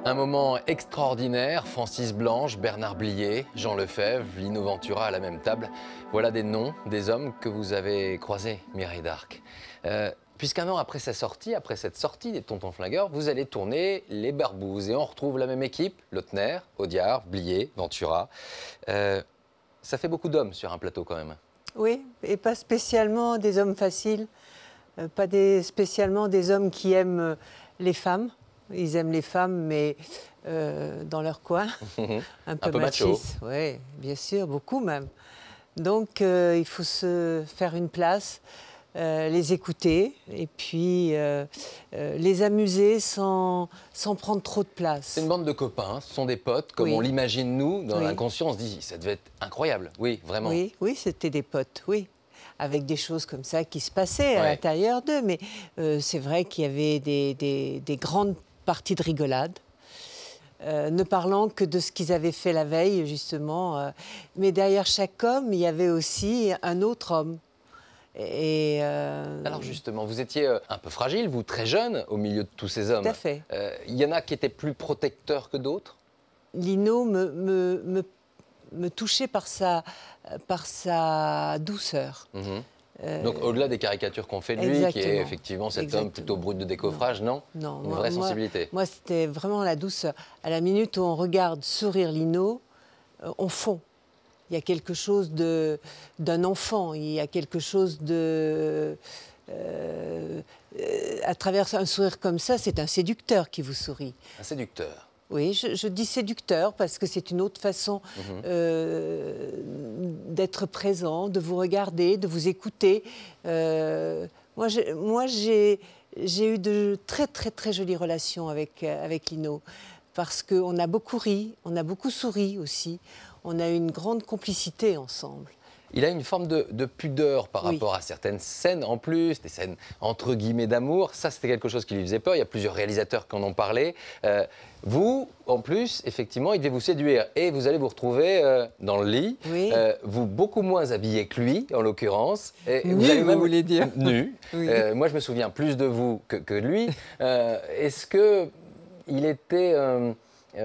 Un moment extraordinaire, Francis Blanche, Bernard Blier, Jean Lefebvre, Lino Ventura à la même table. Voilà des noms, des hommes que vous avez croisés, Mireille d'Arc. Puisqu'un an après sa sortie, après cette sortie des Tontons Flingueurs, vous allez tourner Les Barbouzes. Et on retrouve la même équipe, Lautner, Audiard, Blier, Ventura. Ça fait beaucoup d'hommes sur un plateau quand même. Oui, et pas spécialement des hommes faciles, pas spécialement des hommes qui aiment les femmes. Ils aiment les femmes, mais dans leur coin, un peu machistes. Oui, bien sûr, beaucoup même. Donc, il faut se faire une place, les écouter et puis les amuser sans prendre trop de place. C'est une bande de copains, ce sont des potes, comme on l'imagine nous, dans l'inconscient, on se dit, ça devait être incroyable, oui, vraiment. Oui, oui, c'était des potes, oui, avec des choses comme ça qui se passaient à l'intérieur d'eux, mais c'est vrai qu'il y avait des grandes parties de rigolade. Ne parlant que de ce qu'ils avaient fait la veille, justement. Mais derrière chaque homme, il y avait aussi un autre homme. Et Alors justement, vous étiez un peu fragile, vous, très jeune, au milieu de tous ces hommes. Tout à fait. Il y en a qui étaient plus protecteurs que d'autres? Lino me touchait par sa douceur. Donc au-delà des caricatures qu'on fait de lui, exactement. Qui est effectivement cet homme plutôt brut de décoffrage, non? Non, une vraie sensibilité. Moi, c'était vraiment la douceur. À la minute où on regarde sourire Lino, on fond. Il y a quelque chose d'un enfant, il y a quelque chose de... à travers un sourire comme ça, c'est un séducteur qui vous sourit. Un séducteur? Oui, je dis séducteur parce que c'est une autre façon d'être présent, de vous regarder, de vous écouter. Moi, j'ai eu de très, très, très jolies relations avec Lino parce qu'on a beaucoup ri, on a beaucoup souri aussi. On a eu une grande complicité ensemble. Il a une forme de pudeur par rapport à certaines scènes en plus, des scènes entre guillemets d'amour. Ça, c'était quelque chose qui lui faisait peur. Il y a plusieurs réalisateurs qui en ont parlé. Vous, en plus, effectivement, il devait vous séduire. Et vous allez vous retrouver dans le lit, vous beaucoup moins habillé que lui, en l'occurrence. Vous voulez dire? Nu. Moi, je me souviens plus de vous que de lui. Est-ce qu'il était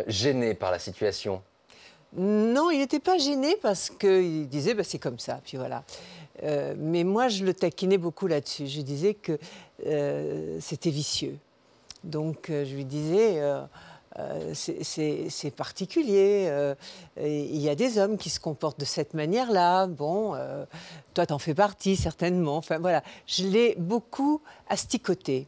gêné par la situation? Non, il n'était pas gêné parce qu'il disait c'est comme ça, puis voilà. Mais moi, je le taquinais beaucoup là-dessus. Je disais que c'était vicieux. Donc, je lui disais, c'est particulier. Il y a des hommes qui se comportent de cette manière-là. Bon, toi, t'en fais partie, certainement. Enfin, voilà. Je l'ai beaucoup asticoté.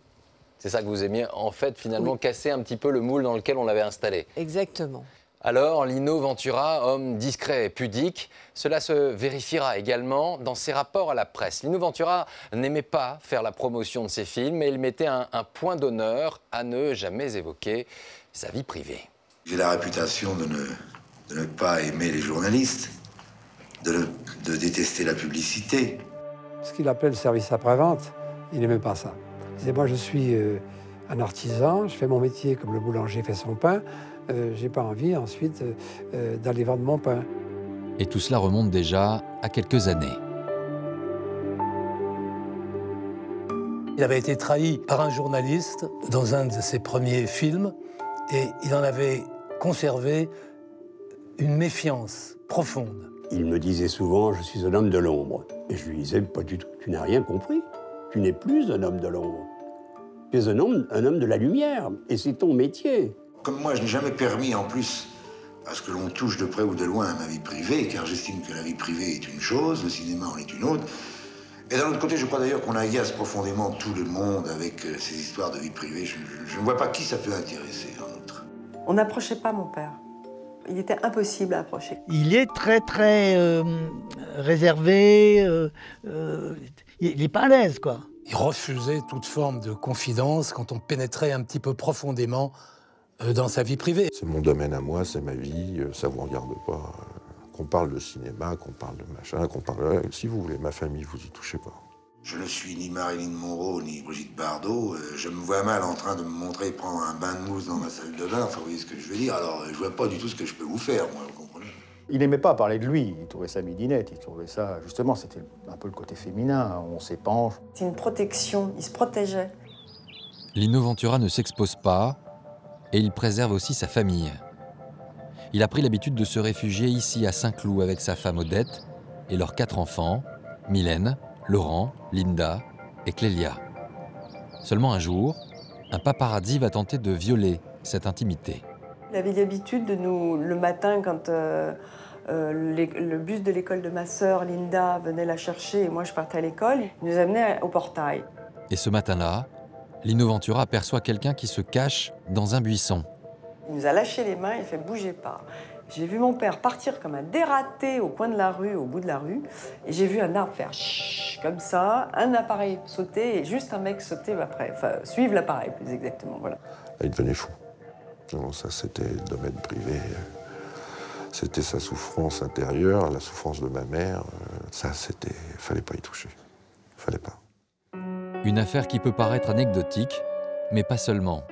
C'est ça que vous aimiez, en fait, finalement, casser un petit peu le moule dans lequel on l'avait installé. Exactement. Alors, Lino Ventura, homme discret et pudique, cela se vérifiera également dans ses rapports à la presse. Lino Ventura n'aimait pas faire la promotion de ses films, mais il mettait un point d'honneur à ne jamais évoquer sa vie privée. J'ai la réputation de ne pas aimer les journalistes, de détester la publicité. Ce qu'il appelait le service après-vente, il n'aimait pas ça. Il disait, moi je suis un artisan, je fais mon métier comme le boulanger fait son pain, j'ai pas envie ensuite d'aller vendre mon pain. Et tout cela remonte déjà à quelques années. Il avait été trahi par un journaliste dans un de ses premiers films et il en avait conservé une méfiance profonde. Il me disait souvent, je suis un homme de l'ombre. Et je lui disais, pas du tout, tu n'as rien compris. Tu n'es plus un homme de l'ombre. Tu es un homme de la lumière, et c'est ton métier. Comme moi, je n'ai jamais permis, en plus, à ce que l'on touche de près ou de loin à ma vie privée, car j'estime que la vie privée est une chose, le cinéma en est une autre, Et d'un autre côté, je crois d'ailleurs qu'on agace profondément tout le monde avec ces histoires de vie privée. Je ne vois pas qui ça peut intéresser, en outre. On n'approchait pas mon père. Il était impossible à approcher. Il est très réservé, il n'est pas à l'aise, quoi. Il refusait toute forme de confidence quand on pénétrait un petit peu profondément dans sa vie privée. C'est mon domaine à moi, c'est ma vie, ça vous regarde pas. Qu'on parle de cinéma, qu'on parle de machin, qu'on parle de... Si vous voulez, ma famille, vous y touchez pas. Je ne suis ni Marilyn Monroe, ni Brigitte Bardot. Je me vois mal en train de me montrer prendre un bain de mousse dans ma salle de bain. Enfin, vous voyez ce que je veux dire. Alors, je vois pas du tout ce que je peux vous faire, moi, vous comprenez? Il n'aimait pas parler de lui, il trouvait ça midinette, il trouvait ça... Justement, c'était un peu le côté féminin, on s'épanche. C'est une protection, il se protégeait. Lino Ventura ne s'expose pas et il préserve aussi sa famille. Il a pris l'habitude de se réfugier ici à Saint-Cloud avec sa femme Odette et leurs 4 enfants, Mylène, Laurent, Linda et Clélia. Seulement un jour, un paparazzi va tenter de violer cette intimité. Il avait l'habitude de nous, le matin, quand le bus de l'école de ma sœur, Linda, venait la chercher et moi je partais à l'école, il nous amenait au portail. Et ce matin-là, Lino Ventura aperçoit quelqu'un qui se cache dans un buisson. Il nous a lâché les mains, il fait « bougez pas ». J'ai vu mon père partir comme un dératé au coin de la rue, au bout de la rue, et j'ai vu un arbre faire chut, comme ça, un appareil sauter, et juste un mec sauter après, enfin suivre l'appareil plus exactement, voilà. Il devenait fou. Non, ça, c'était le domaine privé. C'était sa souffrance intérieure, la souffrance de ma mère. Ça, c'était... Fallait pas y toucher. Fallait pas. Une affaire qui peut paraître anecdotique, mais pas seulement.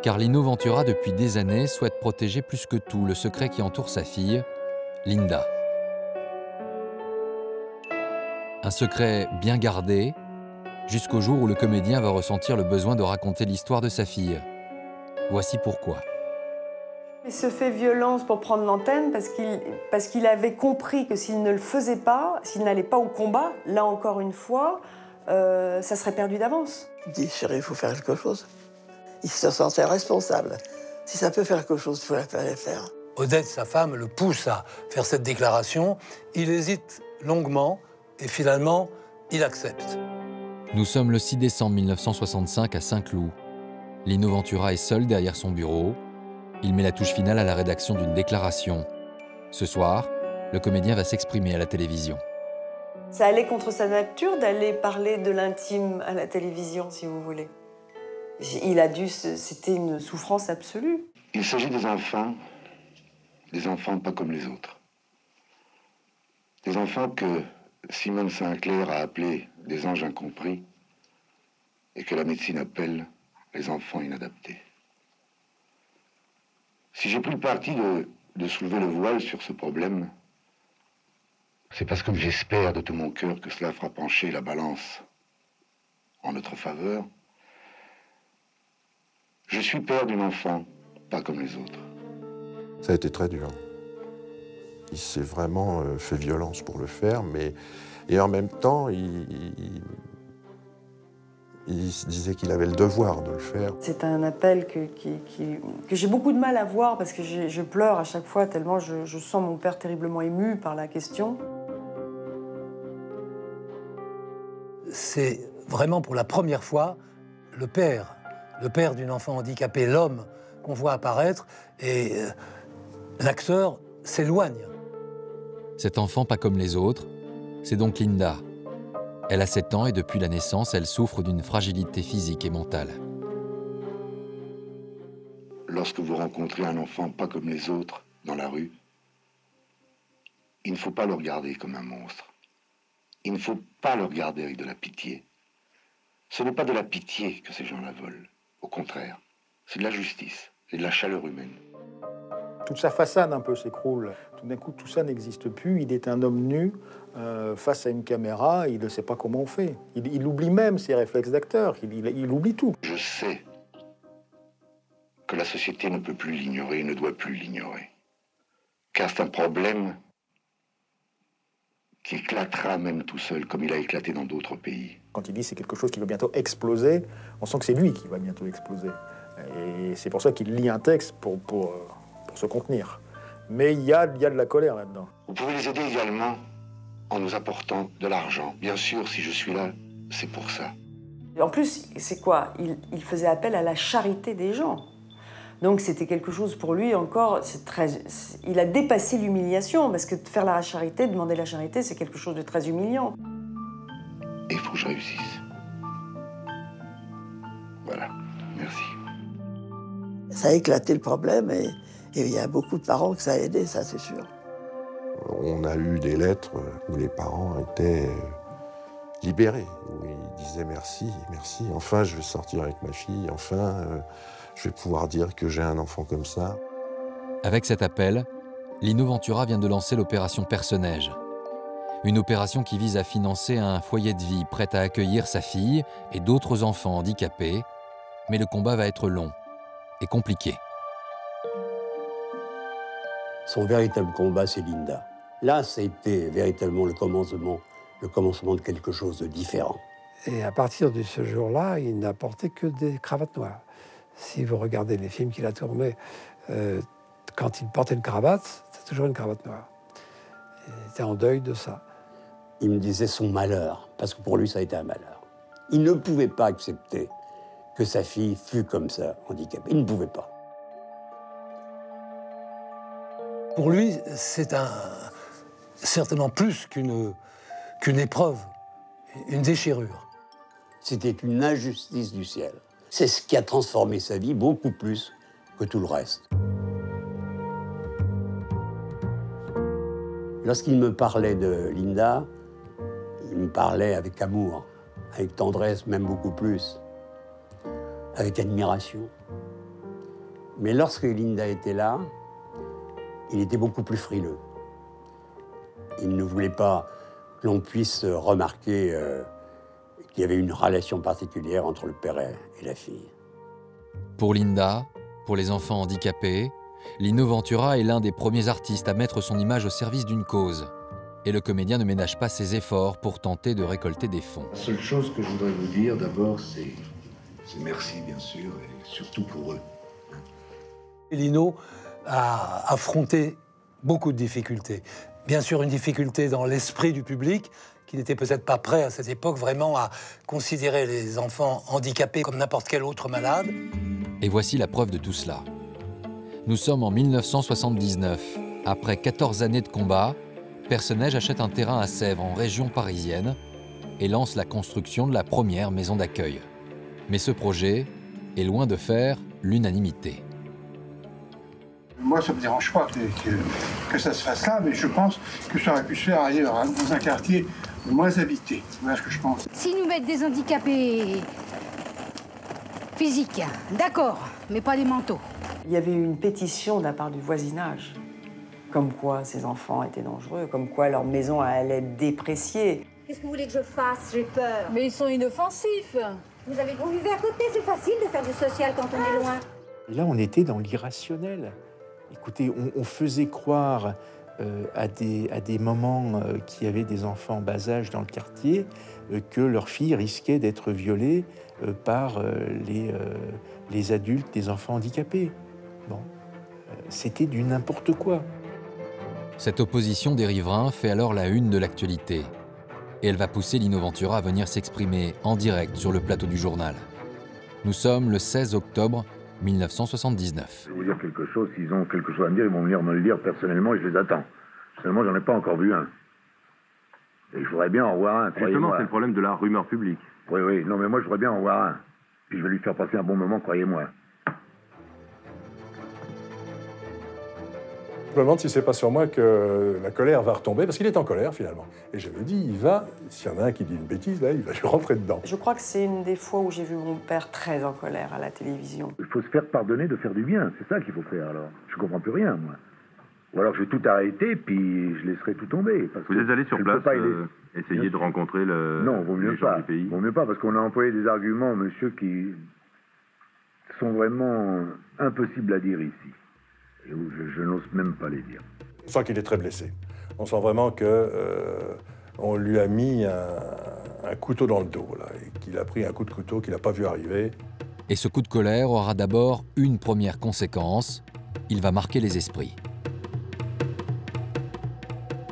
Car Lino Ventura, depuis des années, souhaite protéger plus que tout le secret qui entoure sa fille, Linda. Un secret bien gardé, jusqu'au jour où le comédien va ressentir le besoin de raconter l'histoire de sa fille. Voici pourquoi. Il se fait violence pour prendre l'antenne parce qu'il avait compris que s'il ne le faisait pas, s'il n'allait pas au combat, là encore une fois, ça serait perdu d'avance. Il dit, chérie, il faut faire quelque chose. Il se sentait responsable. Si ça peut faire quelque chose, il faut la faire. Odette, sa femme, le pousse à faire cette déclaration. Il hésite longuement et finalement, il accepte. Nous sommes le 6 décembre 1965 à Saint-Cloud. Lino Ventura est seul derrière son bureau. Il met la touche finale à la rédaction d'une déclaration. Ce soir, le comédien va s'exprimer à la télévision. Ça allait contre sa nature d'aller parler de l'intime à la télévision, si vous voulez. C'était une souffrance absolue. Il s'agit des enfants pas comme les autres. Des enfants que Simone Sinclair a appelés des anges incompris et que la médecine appelle les enfants inadaptés. Si j'ai pris le parti de soulever le voile sur ce problème, c'est parce que j'espère de tout mon cœur que cela fera pencher la balance en notre faveur. Je suis père d'un enfant, pas comme les autres. Ça a été très dur. Il s'est vraiment fait violence pour le faire, et en même temps, il se disait qu'il avait le devoir de le faire. C'est un appel que j'ai beaucoup de mal à voir parce que je pleure à chaque fois tellement je sens mon père terriblement ému par la question. C'est vraiment pour la première fois le père d'une enfant handicapé, l'homme qu'on voit apparaître, et l'acteur s'éloigne. Cet enfant pas comme les autres, c'est donc Linda. Elle a 7 ans et depuis la naissance, elle souffre d'une fragilité physique et mentale. Lorsque vous rencontrez un enfant pas comme les autres dans la rue, il ne faut pas le regarder comme un monstre. Il ne faut pas le regarder avec de la pitié. Ce n'est pas de la pitié que ces gens-là veulent. Au contraire, c'est de la justice, c'est de la chaleur humaine. Toute sa façade un peu s'écroule. Tout d'un coup, tout ça n'existe plus. Il est un homme nu face à une caméra. Il ne sait pas comment on fait. Il oublie même ses réflexes d'acteur. Il oublie tout. Je sais que la société ne peut plus l'ignorer, ne doit plus l'ignorer. Car c'est un problème qui éclatera même tout seul, comme il a éclaté dans d'autres pays. Quand il dit c'est quelque chose qui va bientôt exploser, on sent que c'est lui qui va bientôt exploser. Et c'est pour ça qu'il lit un texte pour se contenir. Mais il y a de la colère là-dedans. Vous pouvez les aider également en nous apportant de l'argent. Bien sûr, si je suis là, c'est pour ça. En plus, c'est quoi? Il faisait appel à la charité des gens. Donc c'était quelque chose pour lui encore, il a dépassé l'humiliation, parce que faire la charité, demander la charité, c'est quelque chose de très humiliant. Et il faut que je réussisse. Voilà, merci. Ça a éclaté le problème et il y a beaucoup de parents que ça a aidé, ça c'est sûr. On a eu des lettres où les parents étaient libérés, où ils disaient merci, merci, enfin je vais sortir avec ma fille, enfin je vais pouvoir dire que j'ai un enfant comme ça. Avec cet appel, Lino Ventura vient de lancer l'opération Perce-Neige. Une opération qui vise à financer un foyer de vie prêt à accueillir sa fille et d'autres enfants handicapés. Mais le combat va être long et compliqué. Son véritable combat, c'est Linda. Là, c'était véritablement le commencement de quelque chose de différent. Et à partir de ce jour-là, il n'a porté que des cravates noires. Si vous regardez les films qu'il a tournés, quand il portait une cravate, c'était toujours une cravate noire. Il était en deuil de ça. Il me disait son malheur, parce que pour lui, ça a été un malheur. Il ne pouvait pas accepter que sa fille fût comme ça, handicapée. Il ne pouvait pas. Pour lui, c'est certainement plus qu'une épreuve, une déchirure. C'était une injustice du ciel. C'est ce qui a transformé sa vie beaucoup plus que tout le reste. Lorsqu'il me parlait de Linda, il me parlait avec amour, avec tendresse, même beaucoup plus, avec admiration. Mais lorsque Linda était là, il était beaucoup plus frileux. Il ne voulait pas que l'on puisse remarquer qu'il y avait une relation particulière entre le père et la fille. Pour Linda, pour les enfants handicapés, Lino Ventura est l'un des premiers artistes à mettre son image au service d'une cause. Et le comédien ne ménage pas ses efforts pour tenter de récolter des fonds. La seule chose que je voudrais vous dire d'abord, c'est merci bien sûr, et surtout pour eux. Lino a affronté beaucoup de difficultés. Bien sûr, une difficulté dans l'esprit du public, qui n'était peut-être pas prêt à cette époque vraiment à considérer les enfants handicapés comme n'importe quel autre malade. Et voici la preuve de tout cela. Nous sommes en 1979. Après 14 années de combat, Perce-Neige achète un terrain à Sèvres, en région parisienne, et lance la construction de la première maison d'accueil. Mais ce projet est loin de faire l'unanimité. Moi, ça ne me dérange pas que ça se fasse là, mais je pense que ça aurait pu se faire ailleurs, hein, dans un quartier moins habité. Voilà ce que je pense. Si nous mettons des handicapés physiques, d'accord, mais pas des mentaux. Il y avait eu une pétition d'un part du voisinage, comme quoi ces enfants étaient dangereux, comme quoi leur maison allait être dépréciée. Qu'est-ce que vous voulez que je fasse? J'ai peur. Mais ils sont inoffensifs. Vous vivez à côté, c'est facile de faire du social quand on est loin. Et là, on était dans l'irrationnel. Écoutez, on faisait croire à des mamans qui avaient des enfants en bas âge dans le quartier que leurs filles risquaient d'être violées par les adultes des enfants handicapés. Bon, c'était du n'importe quoi. Cette opposition des riverains fait alors la une de l'actualité. Et elle va pousser Lino Ventura à venir s'exprimer en direct sur le plateau du journal. Nous sommes le 16 octobre 1979. Je vais vous dire quelque chose, s'ils ont quelque chose à me dire, ils vont venir me le dire personnellement et je les attends. Seulement, j'en ai pas encore vu un. Et je voudrais bien en voir un. Justement, c'est le problème de la rumeur publique. Oui, oui, non mais moi je voudrais bien en voir un. Puis je vais lui faire passer un bon moment, croyez-moi. Je me demande si c'est pas sur moi que la colère va retomber, parce qu'il est en colère finalement. Et je me dis, s'il y en a un qui dit une bêtise, là, il va lui rentrer dedans. Je crois que c'est une des fois où j'ai vu mon père très en colère à la télévision. Il faut se faire pardonner de faire du bien, c'est ça qu'il faut faire alors. Je comprends plus rien, moi. Ou alors je vais tout arrêter, puis je laisserai tout tomber. Parce vous êtes allé sur place, essayer bien de rencontrer non, vaut mieux les gens pas. du pays. Vaut mieux pas, parce qu'on a employé des arguments, monsieur, qui sont vraiment impossibles à dire ici. Et où je n'ose même pas les dire. On sent qu'il est très blessé. On sent vraiment qu'on lui a mis un couteau dans le dos, là, et qu'il a pris un coup de couteau qu'il n'a pas vu arriver. Et ce coup de colère aura d'abord une première conséquence. Il va marquer les esprits.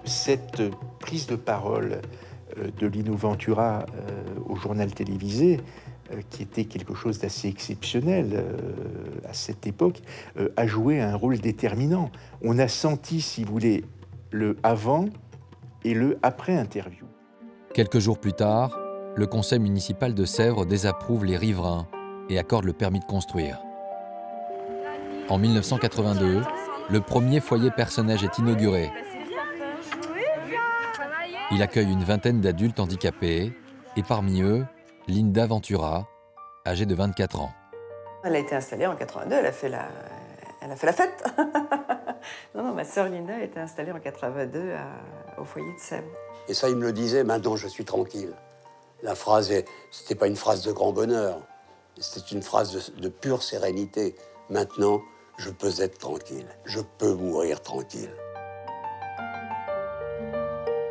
Cette prise de parole de Lino Ventura au journal télévisé, qui était quelque chose d'assez exceptionnel à cette époque, a joué un rôle déterminant. On a senti, si vous voulez, le avant et le après interview. Quelques jours plus tard, le conseil municipal de Sèvres désapprouve les riverains et accorde le permis de construire. En 1982, le premier foyer Personnages est inauguré. Il accueille une vingtaine d'adultes handicapés et parmi eux, Linda Ventura, âgée de 24 ans. Elle a été installée en 82, elle a fait la fête. Non, ma sœur Linda a été installée en 82 au foyer de Sèvres. Et ça, il me le disait, maintenant je suis tranquille. La phrase, c'était pas une phrase de grand bonheur, c'était une phrase de pure sérénité. Maintenant, je peux être tranquille, je peux mourir tranquille.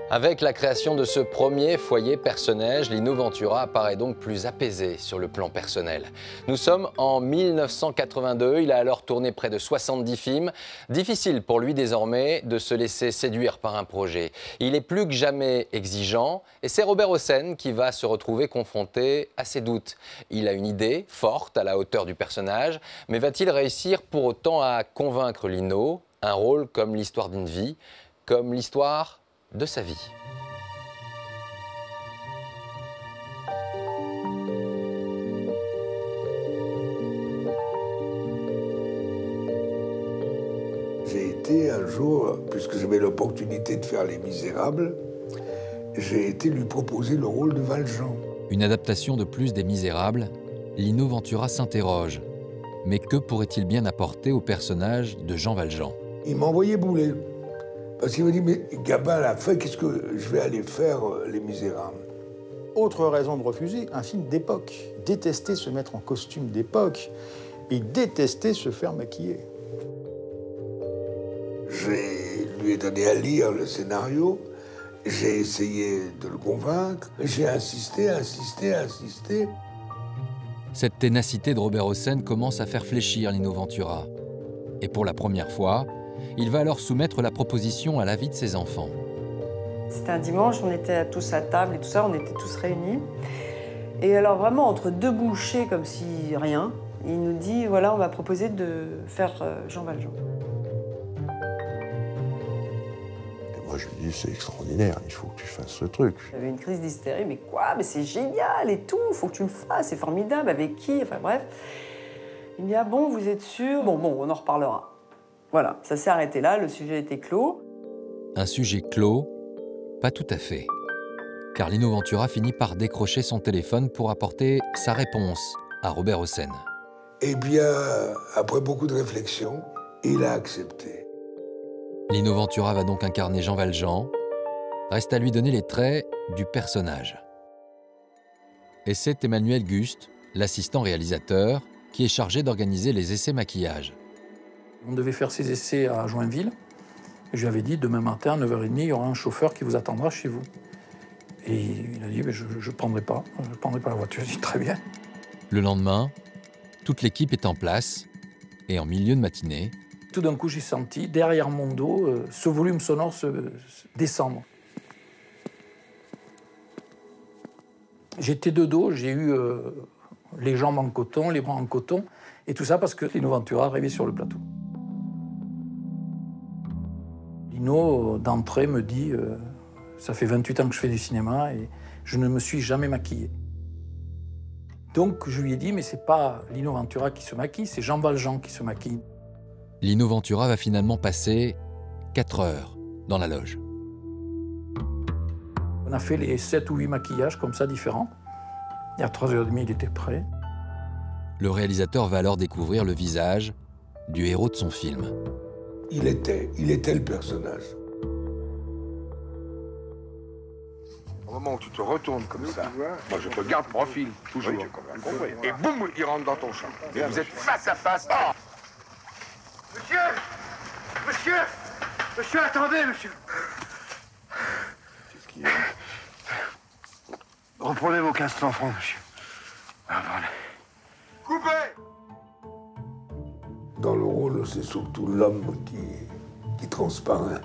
Avec la création de ce premier foyer Personnage, Lino Ventura apparaît donc plus apaisé sur le plan personnel. Nous sommes en 1982, il a alors tourné près de 70 films. Difficile pour lui désormais de se laisser séduire par un projet. Il est plus que jamais exigeant et c'est Robert Hossein qui va se retrouver confronté à ses doutes. Il a une idée forte à la hauteur du personnage, mais va-t-il réussir pour autant à convaincre Lino? Un rôle comme l'histoire d'une vie, comme l'histoire de sa vie. J'ai été un jour, puisque j'avais l'opportunité de faire Les Misérables, j'ai été lui proposer le rôle de Valjean. Une adaptation de plus des Misérables, Lino Ventura s'interroge. Mais que pourrait-il bien apporter au personnage de Jean Valjean? Il m'a envoyé bouler. Parce qu'il m'a dit, mais Gabin, à la fin, qu'est-ce que je vais aller faire, Les Misérables? Autre raison de refuser, un film d'époque. Détester se mettre en costume d'époque et détester se faire maquiller. Je lui ai donné à lire le scénario, j'ai essayé de le convaincre, j'ai insisté. Cette ténacité de Robert Hossein commence à faire fléchir Lino Ventura. Et pour la première fois, il va alors soumettre la proposition à l'avis de ses enfants. C'était un dimanche, on était tous à table et tout ça, on était tous réunis. Et alors vraiment, entre deux bouchées, comme si rien, il nous dit, voilà, on va proposer de faire Jean Valjean. Et moi, je lui dis, c'est extraordinaire, il faut que tu fasses ce truc. J'avais une crise d'hystérie, mais quoi? Mais c'est génial et tout, faut que tu le fasses, c'est formidable, avec qui? Enfin bref. Il me dit, ah bon, vous êtes sûr? Bon, on en reparlera. Voilà, ça s'est arrêté là, le sujet était clos. Un sujet clos? Pas tout à fait. Car Lino Ventura finit par décrocher son téléphone pour apporter sa réponse à Robert Hossein. Eh bien, après beaucoup de réflexion, il a accepté. Lino Ventura va donc incarner Jean Valjean. Reste à lui donner les traits du personnage. Et c'est Emmanuel Gust, l'assistant réalisateur, qui est chargé d'organiser les essais maquillage. On devait faire ces essais à Joinville. Et je lui avais dit, demain matin, à 9h30, il y aura un chauffeur qui vous attendra chez vous. Et il a dit, je ne prendrai pas la voiture. J'ai dit, très bien. Le lendemain, toute l'équipe est en place. Et en milieu de matinée... Tout d'un coup, j'ai senti, derrière mon dos, ce volume sonore se descendre. J'étais de dos, j'ai eu les jambes en coton, les bras en coton. Et tout ça parce que Lino Ventura arrivait sur le plateau. Lino, d'entrée, me dit ça fait 28 ans que je fais du cinéma et je ne me suis jamais maquillé. Donc je lui ai dit, mais c'est pas Lino Ventura qui se maquille, c'est Jean Valjean qui se maquille. Lino Ventura va finalement passer 4 heures dans la loge. On a fait les 7 ou 8 maquillages comme ça différents. Et à 3h30, il était prêt. Le réalisateur va alors découvrir le visage du héros de son film. Il était le personnage. Au moment où tu te retournes comme ça, moi je te garde profil, toujours. Oui, et boum, il rentre dans ton champ. Et vous êtes face à face. Oh Monsieur, attendez, monsieur. Qu'est-ce qu'il y a? Reprenez vos 1500 francs, monsieur. Ah, voilà. Coupez! Dans le rôle, c'est surtout l'homme qui transparaît.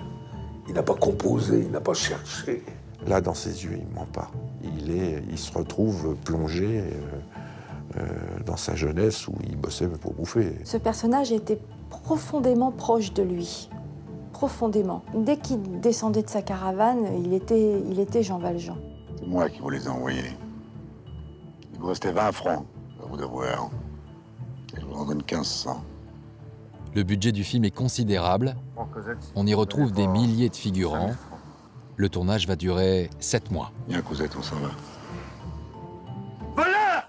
Il n'a pas composé, il n'a pas cherché. Là, dans ses yeux, il ne ment pas. Il se retrouve plongé dans sa jeunesse où il bossait pour bouffer. Ce personnage était profondément proche de lui. Profondément. Dès qu'il descendait de sa caravane, il était Jean Valjean. C'est moi qui vous les ai envoyés. Il vous restait 20 francs à vous devoir. Et je vous en donne 1500. Le budget du film est considérable. On y retrouve des milliers de figurants. Le tournage va durer 7 mois. Bien, Cosette, on s'en va. Voilà!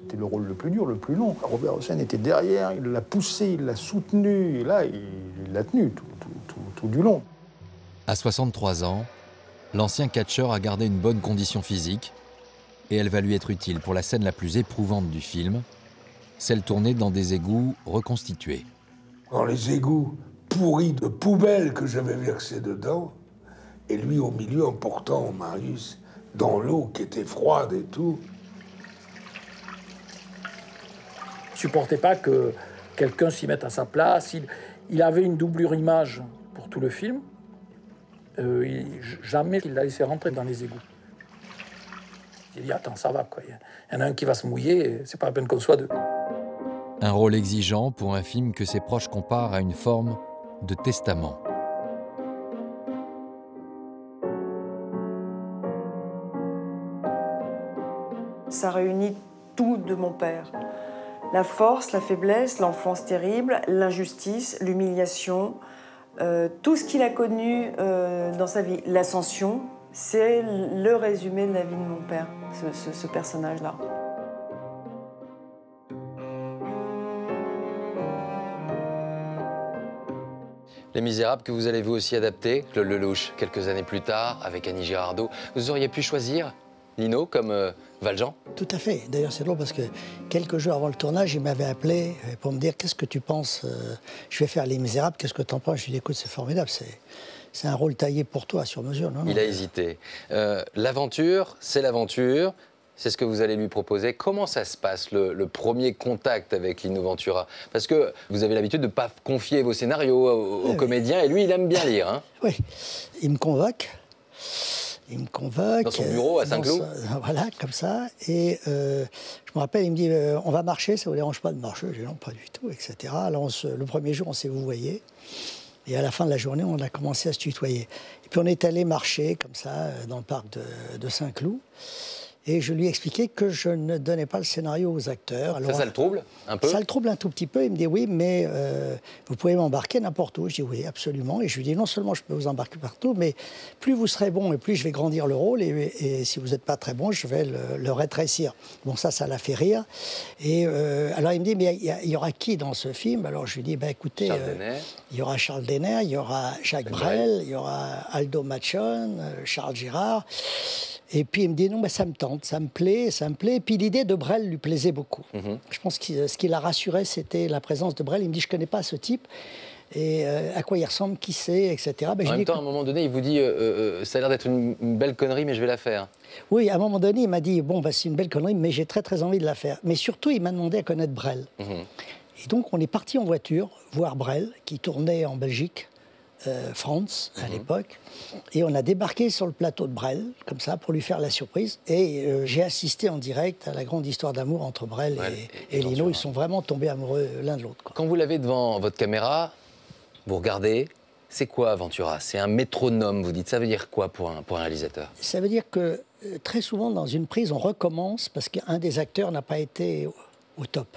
C'était le rôle le plus dur, le plus long. Robert Hossein était derrière, il l'a poussé, il l'a soutenu, et là, il l'a tenu tout du long. À 63 ans, l'ancien catcheur a gardé une bonne condition physique et elle va lui être utile pour la scène la plus éprouvante du film, celle tournée dans des égouts reconstitués. Dans les égouts pourris de poubelles que j'avais versées dedans, et lui au milieu en portant Marius dans l'eau qui était froide et tout. Il ne supportait pas que quelqu'un s'y mette à sa place. Il avait une doublure image pour tout le film. Jamais il l'a laissé rentrer dans les égouts. Il dit, attends, ça va, quoi. Il y en a un qui va se mouiller, c'est pas la peine qu'on soit deux. Un rôle exigeant pour un film que ses proches comparent à une forme de testament. Ça réunit tout de mon père. La force, la faiblesse, l'enfance terrible, l'injustice, l'humiliation, tout ce qu'il a connu dans sa vie. L'ascension, c'est le résumé de la vie de mon père, ce personnage-là. Les Misérables que vous allez vous aussi adapter, Claude Lelouch, quelques années plus tard, avec Annie Girardot. Vous auriez pu choisir Lino comme Valjean? Tout à fait. D'ailleurs, c'est drôle parce que quelques jours avant le tournage, il m'avait appelé pour me dire « Qu'est-ce que tu penses Je vais faire Les Misérables, qu'est-ce que tu en penses ?» Je lui ai dit « Écoute, c'est formidable, c'est un rôle taillé pour toi, sur mesure. » Non, Il a hésité. L'aventure, c'est l'aventure. C'est ce que vous allez lui proposer. Comment ça se passe, le premier contact avec Lino Ventura? Parce que vous avez l'habitude de ne pas confier vos scénarios aux comédiens, et lui, il aime bien lire. Hein. Oui, il me convoque. Il me convoque. Dans son bureau à Saint-Cloud. Voilà, comme ça. Et je me rappelle, il me dit on va marcher, ça ne vous dérange pas de marcher? Je dis non, pas du tout, etc. Alors le premier jour, on s'est vouvoyé. Et à la fin de la journée, on a commencé à se tutoyer. Et puis on est allé marcher, comme ça, dans le parc de Saint-Cloud. Et je lui ai expliqué que je ne donnais pas le scénario aux acteurs. Alors, ça le trouble un peu? Ça le trouble un tout petit peu. Il me dit oui, mais vous pouvez m'embarquer n'importe où. Je dis oui, absolument. Et je lui dis non seulement je peux vous embarquer partout, mais plus vous serez bon et plus je vais grandir le rôle. Et si vous n'êtes pas très bon, je vais le rétrécir. Bon, ça l'a fait rire. Et alors il me dit mais il y aura qui dans ce film? Alors je lui dis écoutez, il y aura Charles Denner, il y aura Jacques Brel, il y aura Aldo Machon, Charles Girard. Et puis il me dit non, mais ça me tente, ça me plaît. Et puis l'idée de Brel lui plaisait beaucoup. Je pense que ce qui l'a rassuré, c'était la présence de Brel. Il me dit je ne connais pas ce type, et à quoi il ressemble, qui c'est, etc. En même temps, à un moment donné, il vous dit ça a l'air d'être une belle connerie, mais je vais la faire. Oui, à un moment donné, il m'a dit bon, c'est une belle connerie, mais j'ai très très envie de la faire. Mais surtout, il m'a demandé à connaître Brel. Et donc, on est parti en voiture voir Brel, qui tournait en Belgique. France à l'époque, et on a débarqué sur le plateau de Brel comme ça pour lui faire la surprise, et j'ai assisté en direct à la grande histoire d'amour entre Brel et Lino. Ils sont vraiment tombés amoureux l'un de l'autre. Quand vous l'avez devant votre caméra, vous regardez, c'est quoi Ventura? C'est un métronome, vous dites. Ça veut dire quoi pour un réalisateur? Ça veut dire que très souvent dans une prise on recommence parce qu'un des acteurs n'a pas été au top.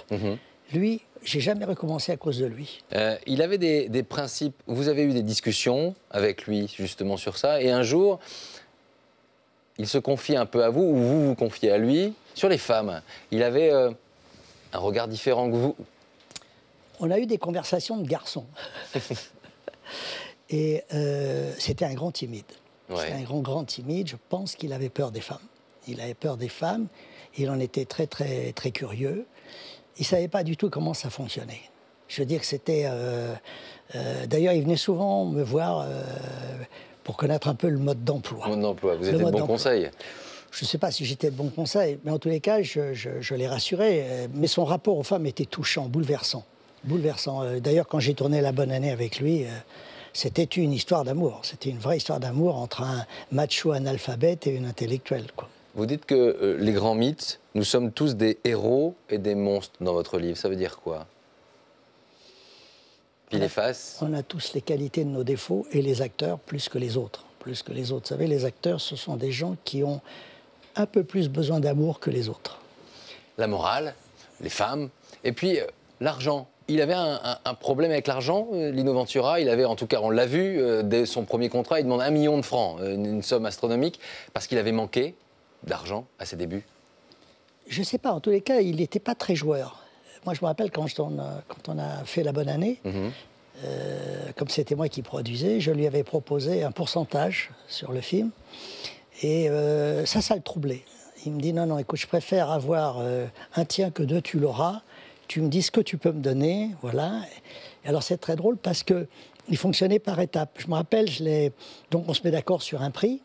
Lui, j'ai jamais recommencé à cause de lui. Il avait des principes. Vous avez eu des discussions avec lui justement sur ça, et un jour, il se confie un peu à vous, ou vous vous confiez à lui sur les femmes. Il avait un regard différent que vous. On a eu des conversations de garçons. Et c'était un grand timide. C'était un grand timide. Je pense qu'il avait peur des femmes. Il avait peur des femmes. Il en était très très très curieux. Il ne savait pas du tout comment ça fonctionnait. Je veux dire que c'était... D'ailleurs, il venait souvent me voir pour connaître un peu le mode d'emploi. Le mode d'emploi, vous étiez de bons conseils. Je ne sais pas si j'étais de bons conseils, mais en tous les cas, je l'ai rassuré. Mais son rapport aux femmes était touchant, bouleversant. Bouleversant. D'ailleurs, quand j'ai tourné La Bonne Année avec lui, c'était une histoire d'amour. C'était une vraie histoire d'amour entre un macho analphabète et une intellectuelle, quoi. Vous dites que les grands mythes, nous sommes tous des héros et des monstres dans votre livre. Ça veut dire quoi? Puis les faces. On a tous les qualités de nos défauts et les acteurs plus que les autres. Plus que les autres. Vous savez, les acteurs, ce sont des gens qui ont un peu plus besoin d'amour que les autres. La morale, les femmes, et puis l'argent. Il avait un problème avec l'argent, Lino Ventura. Il avait, en tout cas, on l'a vu, dès son premier contrat, il demande 1 million de francs, une somme astronomique, parce qu'il avait manqué d'argent à ses débuts. Je ne sais pas, en tous les cas, il n'était pas très joueur. Moi, je me rappelle quand on a fait La Bonne Année, comme c'était moi qui produisais, je lui avais proposé un pourcentage sur le film. Et ça le troublait. Il me dit, non, non, écoute, je préfère avoir un tien que 2, tu l'auras. Tu me dis ce que tu peux me donner, voilà. Et alors, c'est très drôle parce qu'il fonctionnait par étapes. Je me rappelle, donc on se met d'accord sur un prix.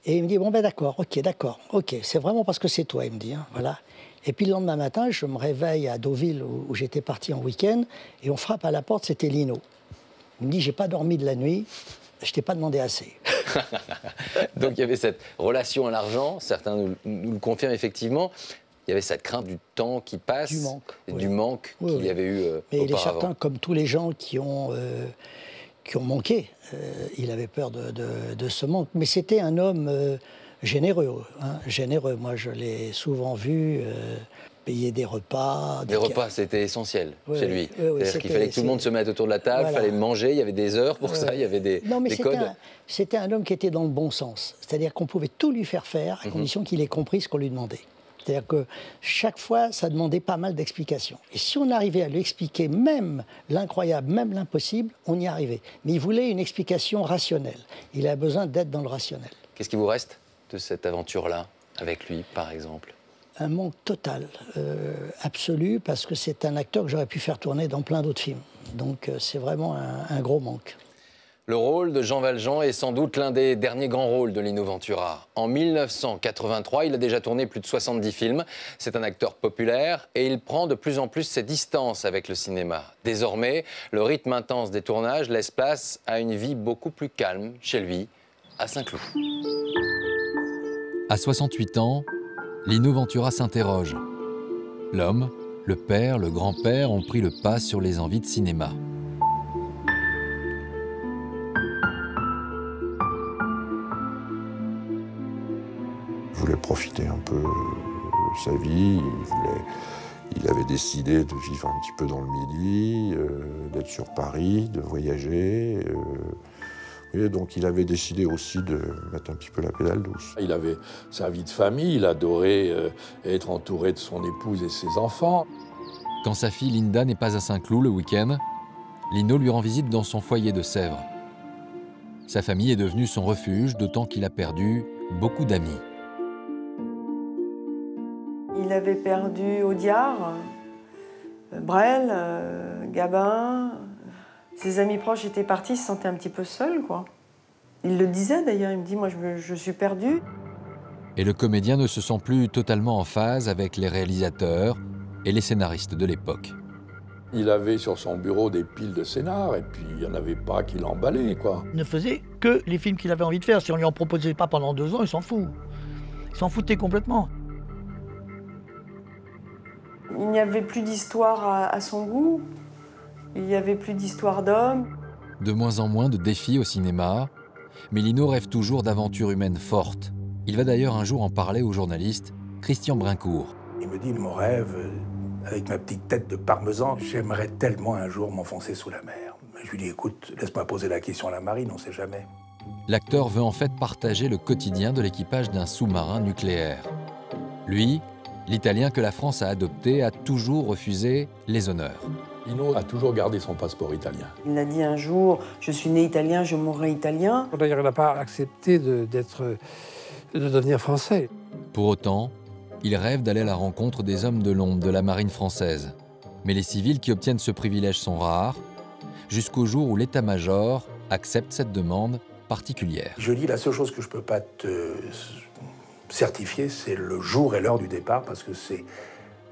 Et il me dit, bon, ben d'accord, ok, c'est vraiment parce que c'est toi, il me dit, hein, voilà. Et puis le lendemain matin, je me réveille à Deauville, où j'étais parti en week-end, et on frappe à la porte, c'était Lino. Il me dit, j'ai pas dormi de la nuit, je t'ai pas demandé assez. Donc il y avait cette relation à l'argent, certains nous le confirment effectivement. Il y avait cette crainte du temps qui passe, du manque qu'il y avait eu Mais auparavant. il est certain, comme tous les gens qui ont manqué, il avait peur de ce manque. Mais c'était un homme généreux, hein, généreux. Moi, je l'ai souvent vu payer des repas. Des repas, c'était essentiel chez lui. C'est-à-dire qu'il fallait que tout le monde se mette autour de la table, il fallait manger, il y avait des heures pour ça, il y avait des codes. C'était un homme qui était dans le bon sens. C'est-à-dire qu'on pouvait tout lui faire faire, à condition qu'il ait compris ce qu'on lui demandait. C'est-à-dire que chaque fois, ça demandait pas mal d'explications. Et si on arrivait à lui expliquer même l'incroyable, même l'impossible, on y arrivait. Mais il voulait une explication rationnelle. Il a besoin d'être dans le rationnel. Qu'est-ce qui vous reste de cette aventure-là, avec lui, par exemple? Un manque total, absolu, parce que c'est un acteur que j'aurais pu faire tourner dans plein d'autres films. Donc c'est vraiment un gros manque. Le rôle de Jean Valjean est sans doute l'un des derniers grands rôles de Lino Ventura. En 1983, il a déjà tourné plus de 70 films. C'est un acteur populaire et il prend de plus en plus ses distances avec le cinéma. Désormais, le rythme intense des tournages laisse place à une vie beaucoup plus calme chez lui, à Saint-Cloud. À 68 ans, Lino Ventura s'interroge. L'homme, le père, le grand-père ont pris le pas sur les envies de cinéma. Il voulait profiter un peu de sa vie, il avait décidé de vivre un petit peu dans le Midi, d'être sur Paris, de voyager. Et donc il avait décidé aussi de mettre un petit peu la pédale douce. Il avait sa vie de famille, il adorait être entouré de son épouse et ses enfants. Quand sa fille Linda n'est pas à Saint-Cloud le week-end, Lino lui rend visite dans son foyer de Sèvres. Sa famille est devenue son refuge, d'autant qu'il a perdu beaucoup d'amis. Il avait perdu Audiard, Brel, Gabin. Ses amis proches étaient partis, il se sentait un petit peu seul, quoi. Il le disait d'ailleurs, il me dit, moi je suis perdu. Et le comédien ne se sent plus totalement en phase avec les réalisateurs et les scénaristes de l'époque. Il avait sur son bureau des piles de scénars et puis il n'y en avait pas qui l'emballaient, quoi. Il ne faisait que les films qu'il avait envie de faire. Si on lui en proposait pas pendant 2 ans, il s'en fout. Il s'en foutait complètement. Il n'y avait plus d'histoire à son goût. Il n'y avait plus d'histoire d'homme. De moins en moins de défis au cinéma, mais Lino rêve toujours d'aventures humaines fortes. Il va d'ailleurs un jour en parler au journaliste Christian Brincourt. Il me dit, mon rêve, avec ma petite tête de parmesan, j'aimerais tellement un jour m'enfoncer sous la mer. Je lui dis, écoute, laisse-moi poser la question à la marine, on ne sait jamais. L'acteur veut en fait partager le quotidien de l'équipage d'un sous-marin nucléaire. Lui, l'Italien que la France a adopté, a toujours refusé les honneurs. Lino a toujours gardé son passeport italien. Il a dit un jour, je suis né italien, je mourrai italien. D'ailleurs, il n'a pas accepté de devenir français. Pour autant, il rêve d'aller à la rencontre des hommes de l'ombre de la marine française. Mais les civils qui obtiennent ce privilège sont rares, jusqu'au jour où l'état-major accepte cette demande particulière. Je dis, la seule chose que je ne peux pas te certifier, c'est le jour et l'heure du départ, parce que c'est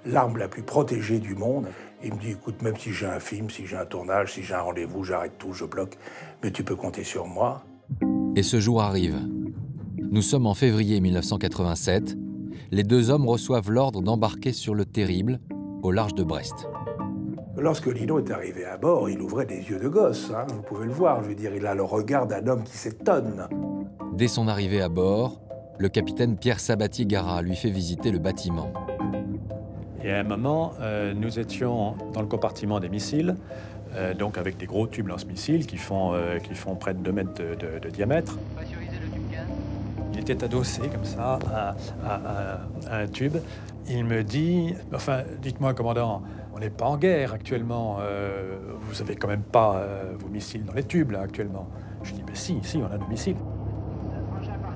l'arme la plus protégée du monde. Il me dit, écoute, même si j'ai un film, si j'ai un tournage, si j'ai un rendez-vous, j'arrête tout, je bloque, mais tu peux compter sur moi. Et ce jour arrive. Nous sommes en février 1987. Les deux hommes reçoivent l'ordre d'embarquer sur le Terrible, au large de Brest. Lorsque Lino est arrivé à bord, il ouvrait des yeux de gosse, hein, vous pouvez le voir. Je veux dire, il a le regard d'un homme qui s'étonne. Dès son arrivée à bord, le capitaine Pierre Sabatier-Garat lui fait visiter le bâtiment. Et à un moment, nous étions dans le compartiment des missiles, donc avec des gros tubes lance-missiles qui font près de 2 mètres de diamètre. Il était adossé comme ça à un tube. Il me dit, enfin, dites-moi, commandant, on n'est pas en guerre actuellement. Vous avez quand même pas vos missiles dans les tubes là actuellement. Je dis, ben si, on a nos missiles.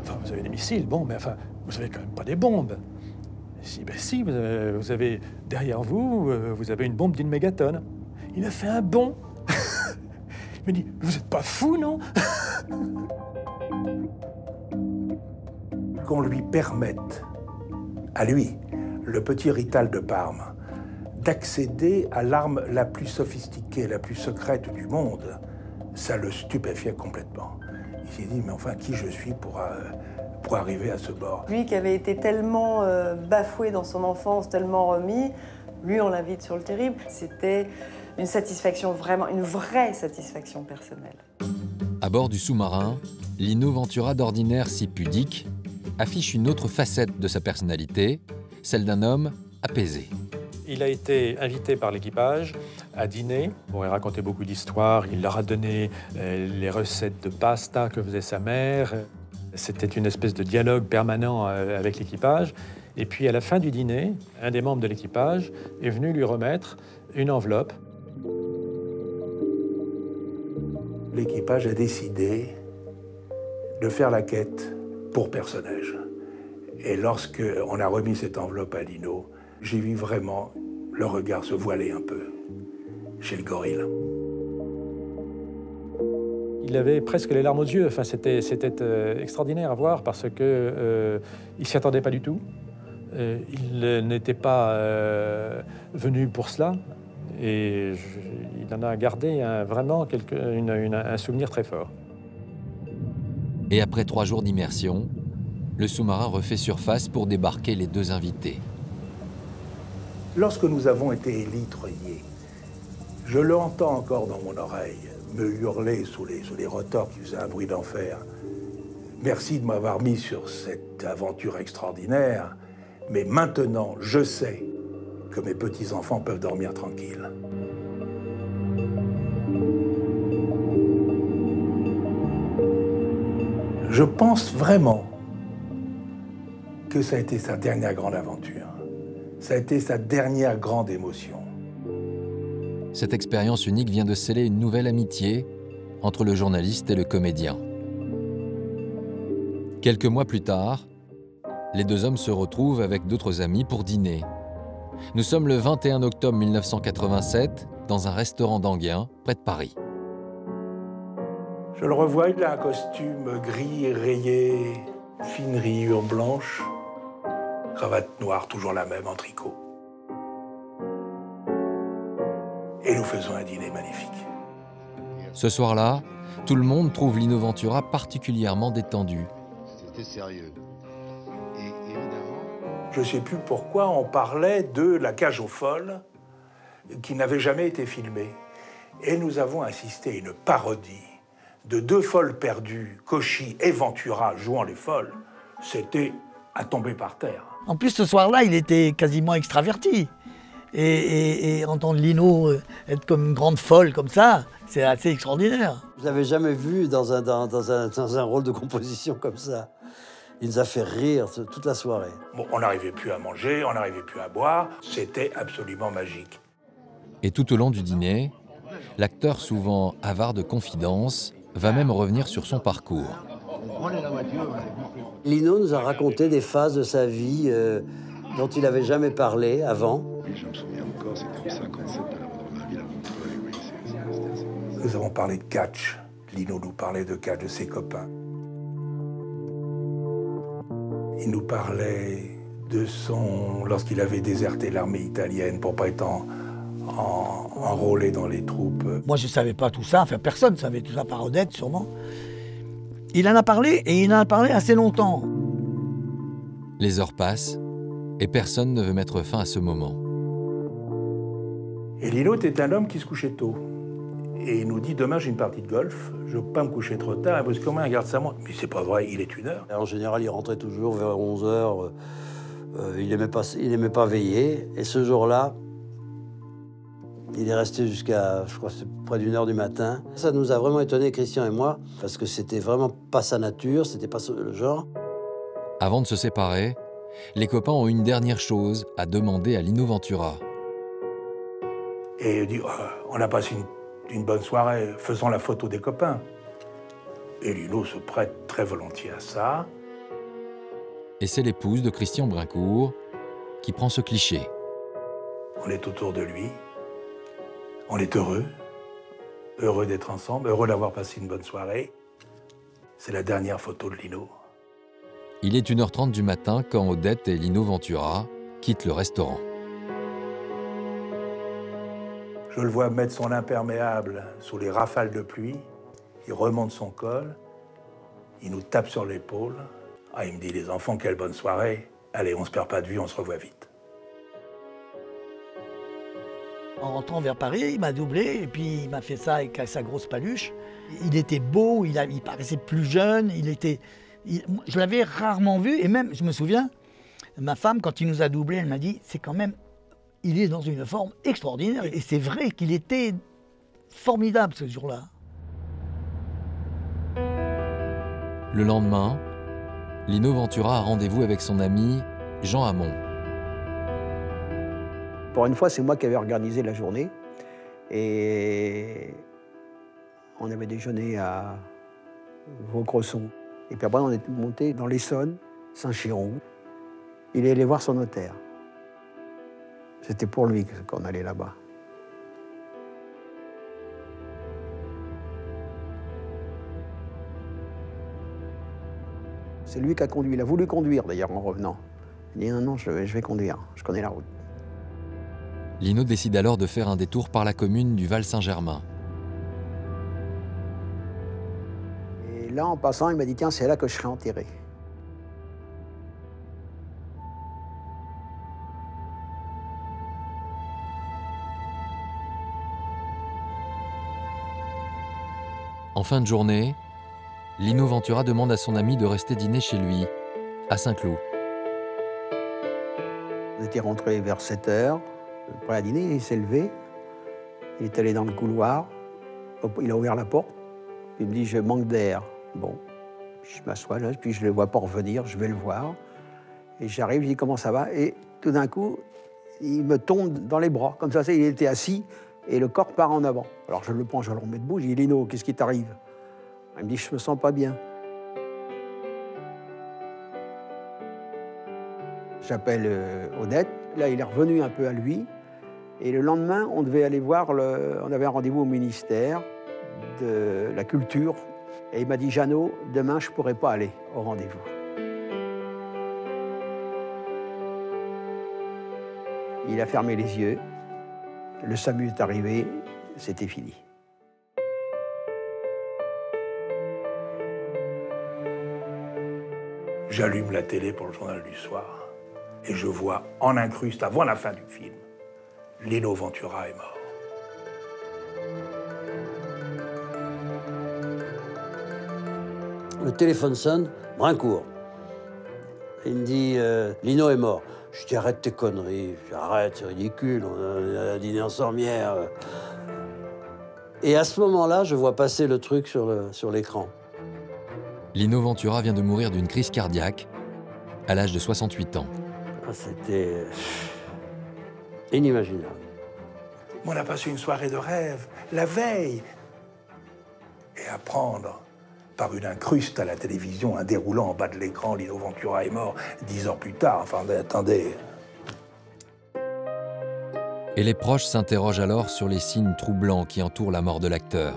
Enfin, vous avez des missiles, bon, mais enfin, vous avez quand même pas des bombes. Ben si, vous avez derrière vous, vous avez une bombe d'1 mégatonne. Il a fait un bond. Il me dit, vous êtes pas fou, non? Qu'on lui permette, à lui, le petit Rital de Parme, d'accéder à l'arme la plus sophistiquée, la plus secrète du monde, ça le stupéfiait complètement. Il s'est dit, mais enfin, qui je suis pour arriver à ce bord? Lui qui avait été tellement bafoué dans son enfance, tellement remis, lui on l'invite sur le Terrible. C'était une satisfaction vraiment, une vraie satisfaction personnelle. À bord du sous-marin, Lino Ventura, d'ordinaire si pudique, affiche une autre facette de sa personnalité, celle d'un homme apaisé. Il a été invité par l'équipage à dîner. Bon, il racontait beaucoup d'histoires. Il leur a donné les recettes de pasta que faisait sa mère. C'était une espèce de dialogue permanent avec l'équipage. Et puis, à la fin du dîner, un des membres de l'équipage est venu lui remettre une enveloppe. L'équipage a décidé de faire la quête pour personnage. Et lorsque on a remis cette enveloppe à Lino, j'ai vu vraiment le regard se voiler un peu chez le gorille. Il avait presque les larmes aux yeux. Enfin, c'était extraordinaire à voir parce que il s'y attendait pas du tout. Il n'était pas venu pour cela. Et il en a gardé vraiment un souvenir très fort. Et après 3 jours d'immersion, le sous-marin refait surface pour débarquer les deux invités. Lorsque nous avons été élitreillés, je l'entends encore dans mon oreille, me hurler sous les rotors qui faisaient un bruit d'enfer. Merci de m'avoir mis sur cette aventure extraordinaire, mais maintenant, je sais que mes petits-enfants peuvent dormir tranquilles. Je pense vraiment que ça a été sa dernière grande aventure. Ça a été sa dernière grande émotion. Cette expérience unique vient de sceller une nouvelle amitié entre le journaliste et le comédien. Quelques mois plus tard, les deux hommes se retrouvent avec d'autres amis pour dîner. Nous sommes le 21 octobre 1987 dans un restaurant d'Anguien, près de Paris. Je le revois, il a un costume gris rayé, fine rayure blanche, cravate noire, toujours la même, en tricot. Et nous faisons un dîner magnifique. Ce soir-là, tout le monde trouve Lino Ventura particulièrement détendu. C'était sérieux. Et évidemment... Je ne sais plus pourquoi on parlait de La Cage aux folles, qui n'avait jamais été filmée. Et nous avons assisté à une parodie de 2 folles perdues, Cauchy et Ventura jouant les folles. C'était à tomber par terre. En plus, ce soir-là, il était quasiment extraverti. Et entendre Lino être comme une grande folle comme ça, c'est assez extraordinaire. Je ne l'avais jamais vu dans un rôle de composition comme ça. Il nous a fait rire toute la soirée. Bon, on n'arrivait plus à manger, on n'arrivait plus à boire. C'était absolument magique. Et tout au long du dîner, l'acteur, souvent avare de confidences, va même revenir sur son parcours. Lino nous a raconté des phases de sa vie dont il n'avait jamais parlé avant. Je me souviens encore, c'était en 57 dans la ville. Nous avons parlé de catch. Lino nous parlait de catch, de ses copains. Il nous parlait de lorsqu'il avait déserté l'armée italienne pour pas être enrôlé dans les troupes. Moi, je ne savais pas tout ça, enfin personne ne savait tout ça, par Odette sûrement. Il en a parlé, et il en a parlé assez longtemps. Les heures passent, et personne ne veut mettre fin à ce moment. Et Lino était un homme qui se couchait tôt. Et il nous dit, demain j'ai une partie de golf, je ne veux pas me coucher trop tard, parce que comment il regarde sa montre? Mais c'est pas vrai, il est 1h. En général, il rentrait toujours vers 11h. Il n'aimait pas veiller. Et ce jour-là, il est resté jusqu'à, je crois, près d'1h du matin. Ça nous a vraiment étonnés, Christian et moi, parce que c'était vraiment pas sa nature, c'était pas le genre. Avant de se séparer, les copains ont une dernière chose à demander à Lino Ventura. Et il dit, on a passé une bonne soirée, faisons la photo des copains. Et Lino se prête très volontiers à ça. Et c'est l'épouse de Christian Brincourt qui prend ce cliché. On est autour de lui, on est heureux d'être ensemble, heureux d'avoir passé une bonne soirée. C'est la dernière photo de Lino. Il est 1h30 du matin quand Odette et Lino Ventura quittent le restaurant. Je le vois mettre son imperméable sous les rafales de pluie, il remonte son col, il nous tape sur l'épaule. Ah, il me dit, les enfants, quelle bonne soirée. Allez, on se perd pas de vue, on se revoit vite. En rentrant vers Paris, il m'a doublé, et puis il m'a fait ça avec sa grosse paluche. Il était beau, il paraissait plus jeune, je l'avais rarement vu, et même, je me souviens, ma femme, quand il nous a doublés, elle m'a dit, c'est quand même, il est dans une forme extraordinaire, et c'est vrai qu'il était formidable ce jour-là. Le lendemain, Lino Ventura a rendez-vous avec son ami Jean Hamon. Pour une fois, c'est moi qui avais organisé la journée. Et on avait déjeuné à Vaucresson. Et puis après, on est monté dans l'Essonne, Saint-Chéron. Il est allé voir son notaire. C'était pour lui qu'on allait là-bas. C'est lui qui a conduit. Il a voulu conduire, d'ailleurs, en revenant. Il dit, non, je vais conduire. Je connais la route. Lino décide alors de faire un détour par la commune du Val-Saint-Germain. Et là, en passant, il m'a dit, tiens, c'est là que je serai enterré. En fin de journée, Lino Ventura demande à son ami de rester dîner chez lui, à Saint-Cloud. On était rentré vers 7h. Après à dîner, il s'est levé. Il est allé dans le couloir. Il a ouvert la porte. Il me dit, je manque d'air. Bon, je m'assois là, puis je ne le vois pas revenir. Je vais le voir. Et j'arrive, je dis, comment ça va? Et tout d'un coup, il me tombe dans les bras. Comme ça, il était assis et le corps part en avant. Alors je le prends, je le remets debout. Je dis, Lino, qu'est-ce qui t'arrive? Il me dit, je me sens pas bien. J'appelle Odette. Là, il est revenu un peu à lui. Et le lendemain, on devait aller voir, on avait un rendez-vous au ministère de la Culture. Et il m'a dit, Jeannot, demain, je ne pourrai pas aller au rendez-vous. Il a fermé les yeux. Le SAMU est arrivé. C'était fini. J'allume la télé pour le journal du soir et je vois en incruste, avant la fin du film, Lino Ventura est mort. Le téléphone sonne, Brincourt. Il me dit, Lino est mort. Je dis, arrête tes conneries. Je dis, arrête, c'est ridicule, on a dîné ensemble hier. Et à ce moment-là, je vois passer le truc sur l'écran. Lino Ventura vient de mourir d'une crise cardiaque à l'âge de 68 ans. C'était inimaginable. On a passé une soirée de rêve, la veille. Et apprendre par une incruste à la télévision, un déroulant en bas de l'écran, Lino Ventura est mort 10 ans plus tard. Enfin, attendez. Et les proches s'interrogent alors sur les signes troublants qui entourent la mort de l'acteur.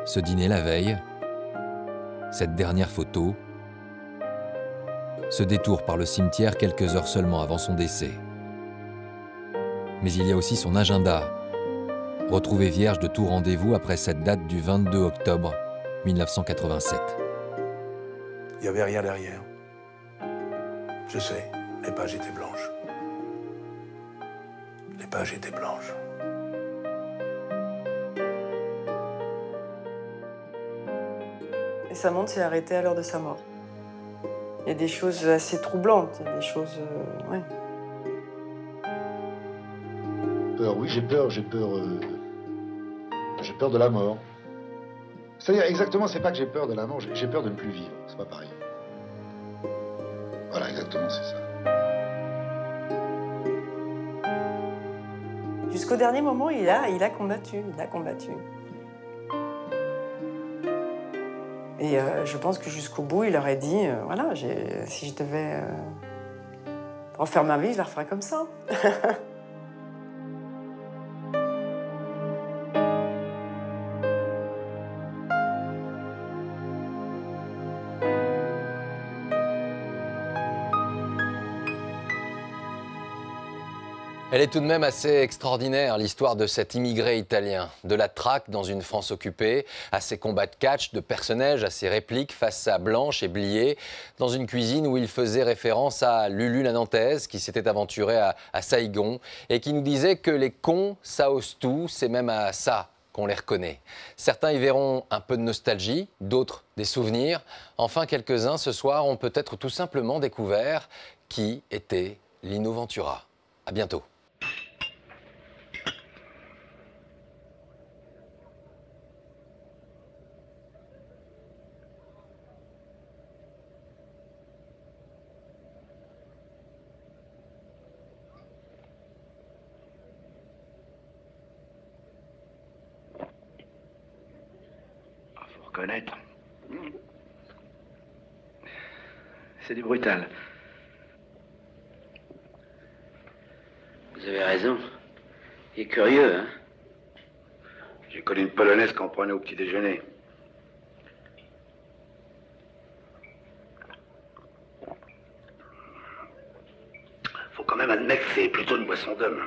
Ce dîner la veille, cette dernière photo, ce détour par le cimetière quelques heures seulement avant son décès. Mais il y a aussi son agenda, retrouvé vierge de tout rendez-vous après cette date du 22 octobre 1987. Il n'y avait rien derrière. Je sais, les pages étaient blanches. Les pages étaient blanches. Et sa montre s'est arrêtée à l'heure de sa mort. Il y a des choses assez troublantes, il y a des choses... ouais. Peur, oui, j'ai peur de la mort. C'est-à-dire exactement, c'est pas que j'ai peur de la mort, j'ai peur de ne plus vivre, c'est pas pareil. Voilà, exactement, c'est ça. Jusqu'au dernier moment, il a combattu, Et je pense que jusqu'au bout, il aurait dit, voilà, si je devais refaire ma vie, je la referais comme ça. Elle est tout de même assez extraordinaire, l'histoire de cet immigré italien. De la traque dans une France occupée, à ses combats de catch, de personnages, à ses répliques face à Blanche et Blier, dans une cuisine où il faisait référence à Lulu la Nantaise, qui s'était aventurée à Saïgon, et qui nous disait que les cons, ça ose tout, c'est même à ça qu'on les reconnaît. Certains y verront un peu de nostalgie, d'autres des souvenirs. Enfin, quelques-uns ce soir ont peut-être tout simplement découvert qui était Lino Ventura. À bientôt. Faut reconnaître. C'est du brutal. Vous avez raison. Il est curieux, hein? J'ai connu une Polonaise qu'on prenait au petit déjeuner. Faut quand même admettre que c'est plutôt une boisson d'homme.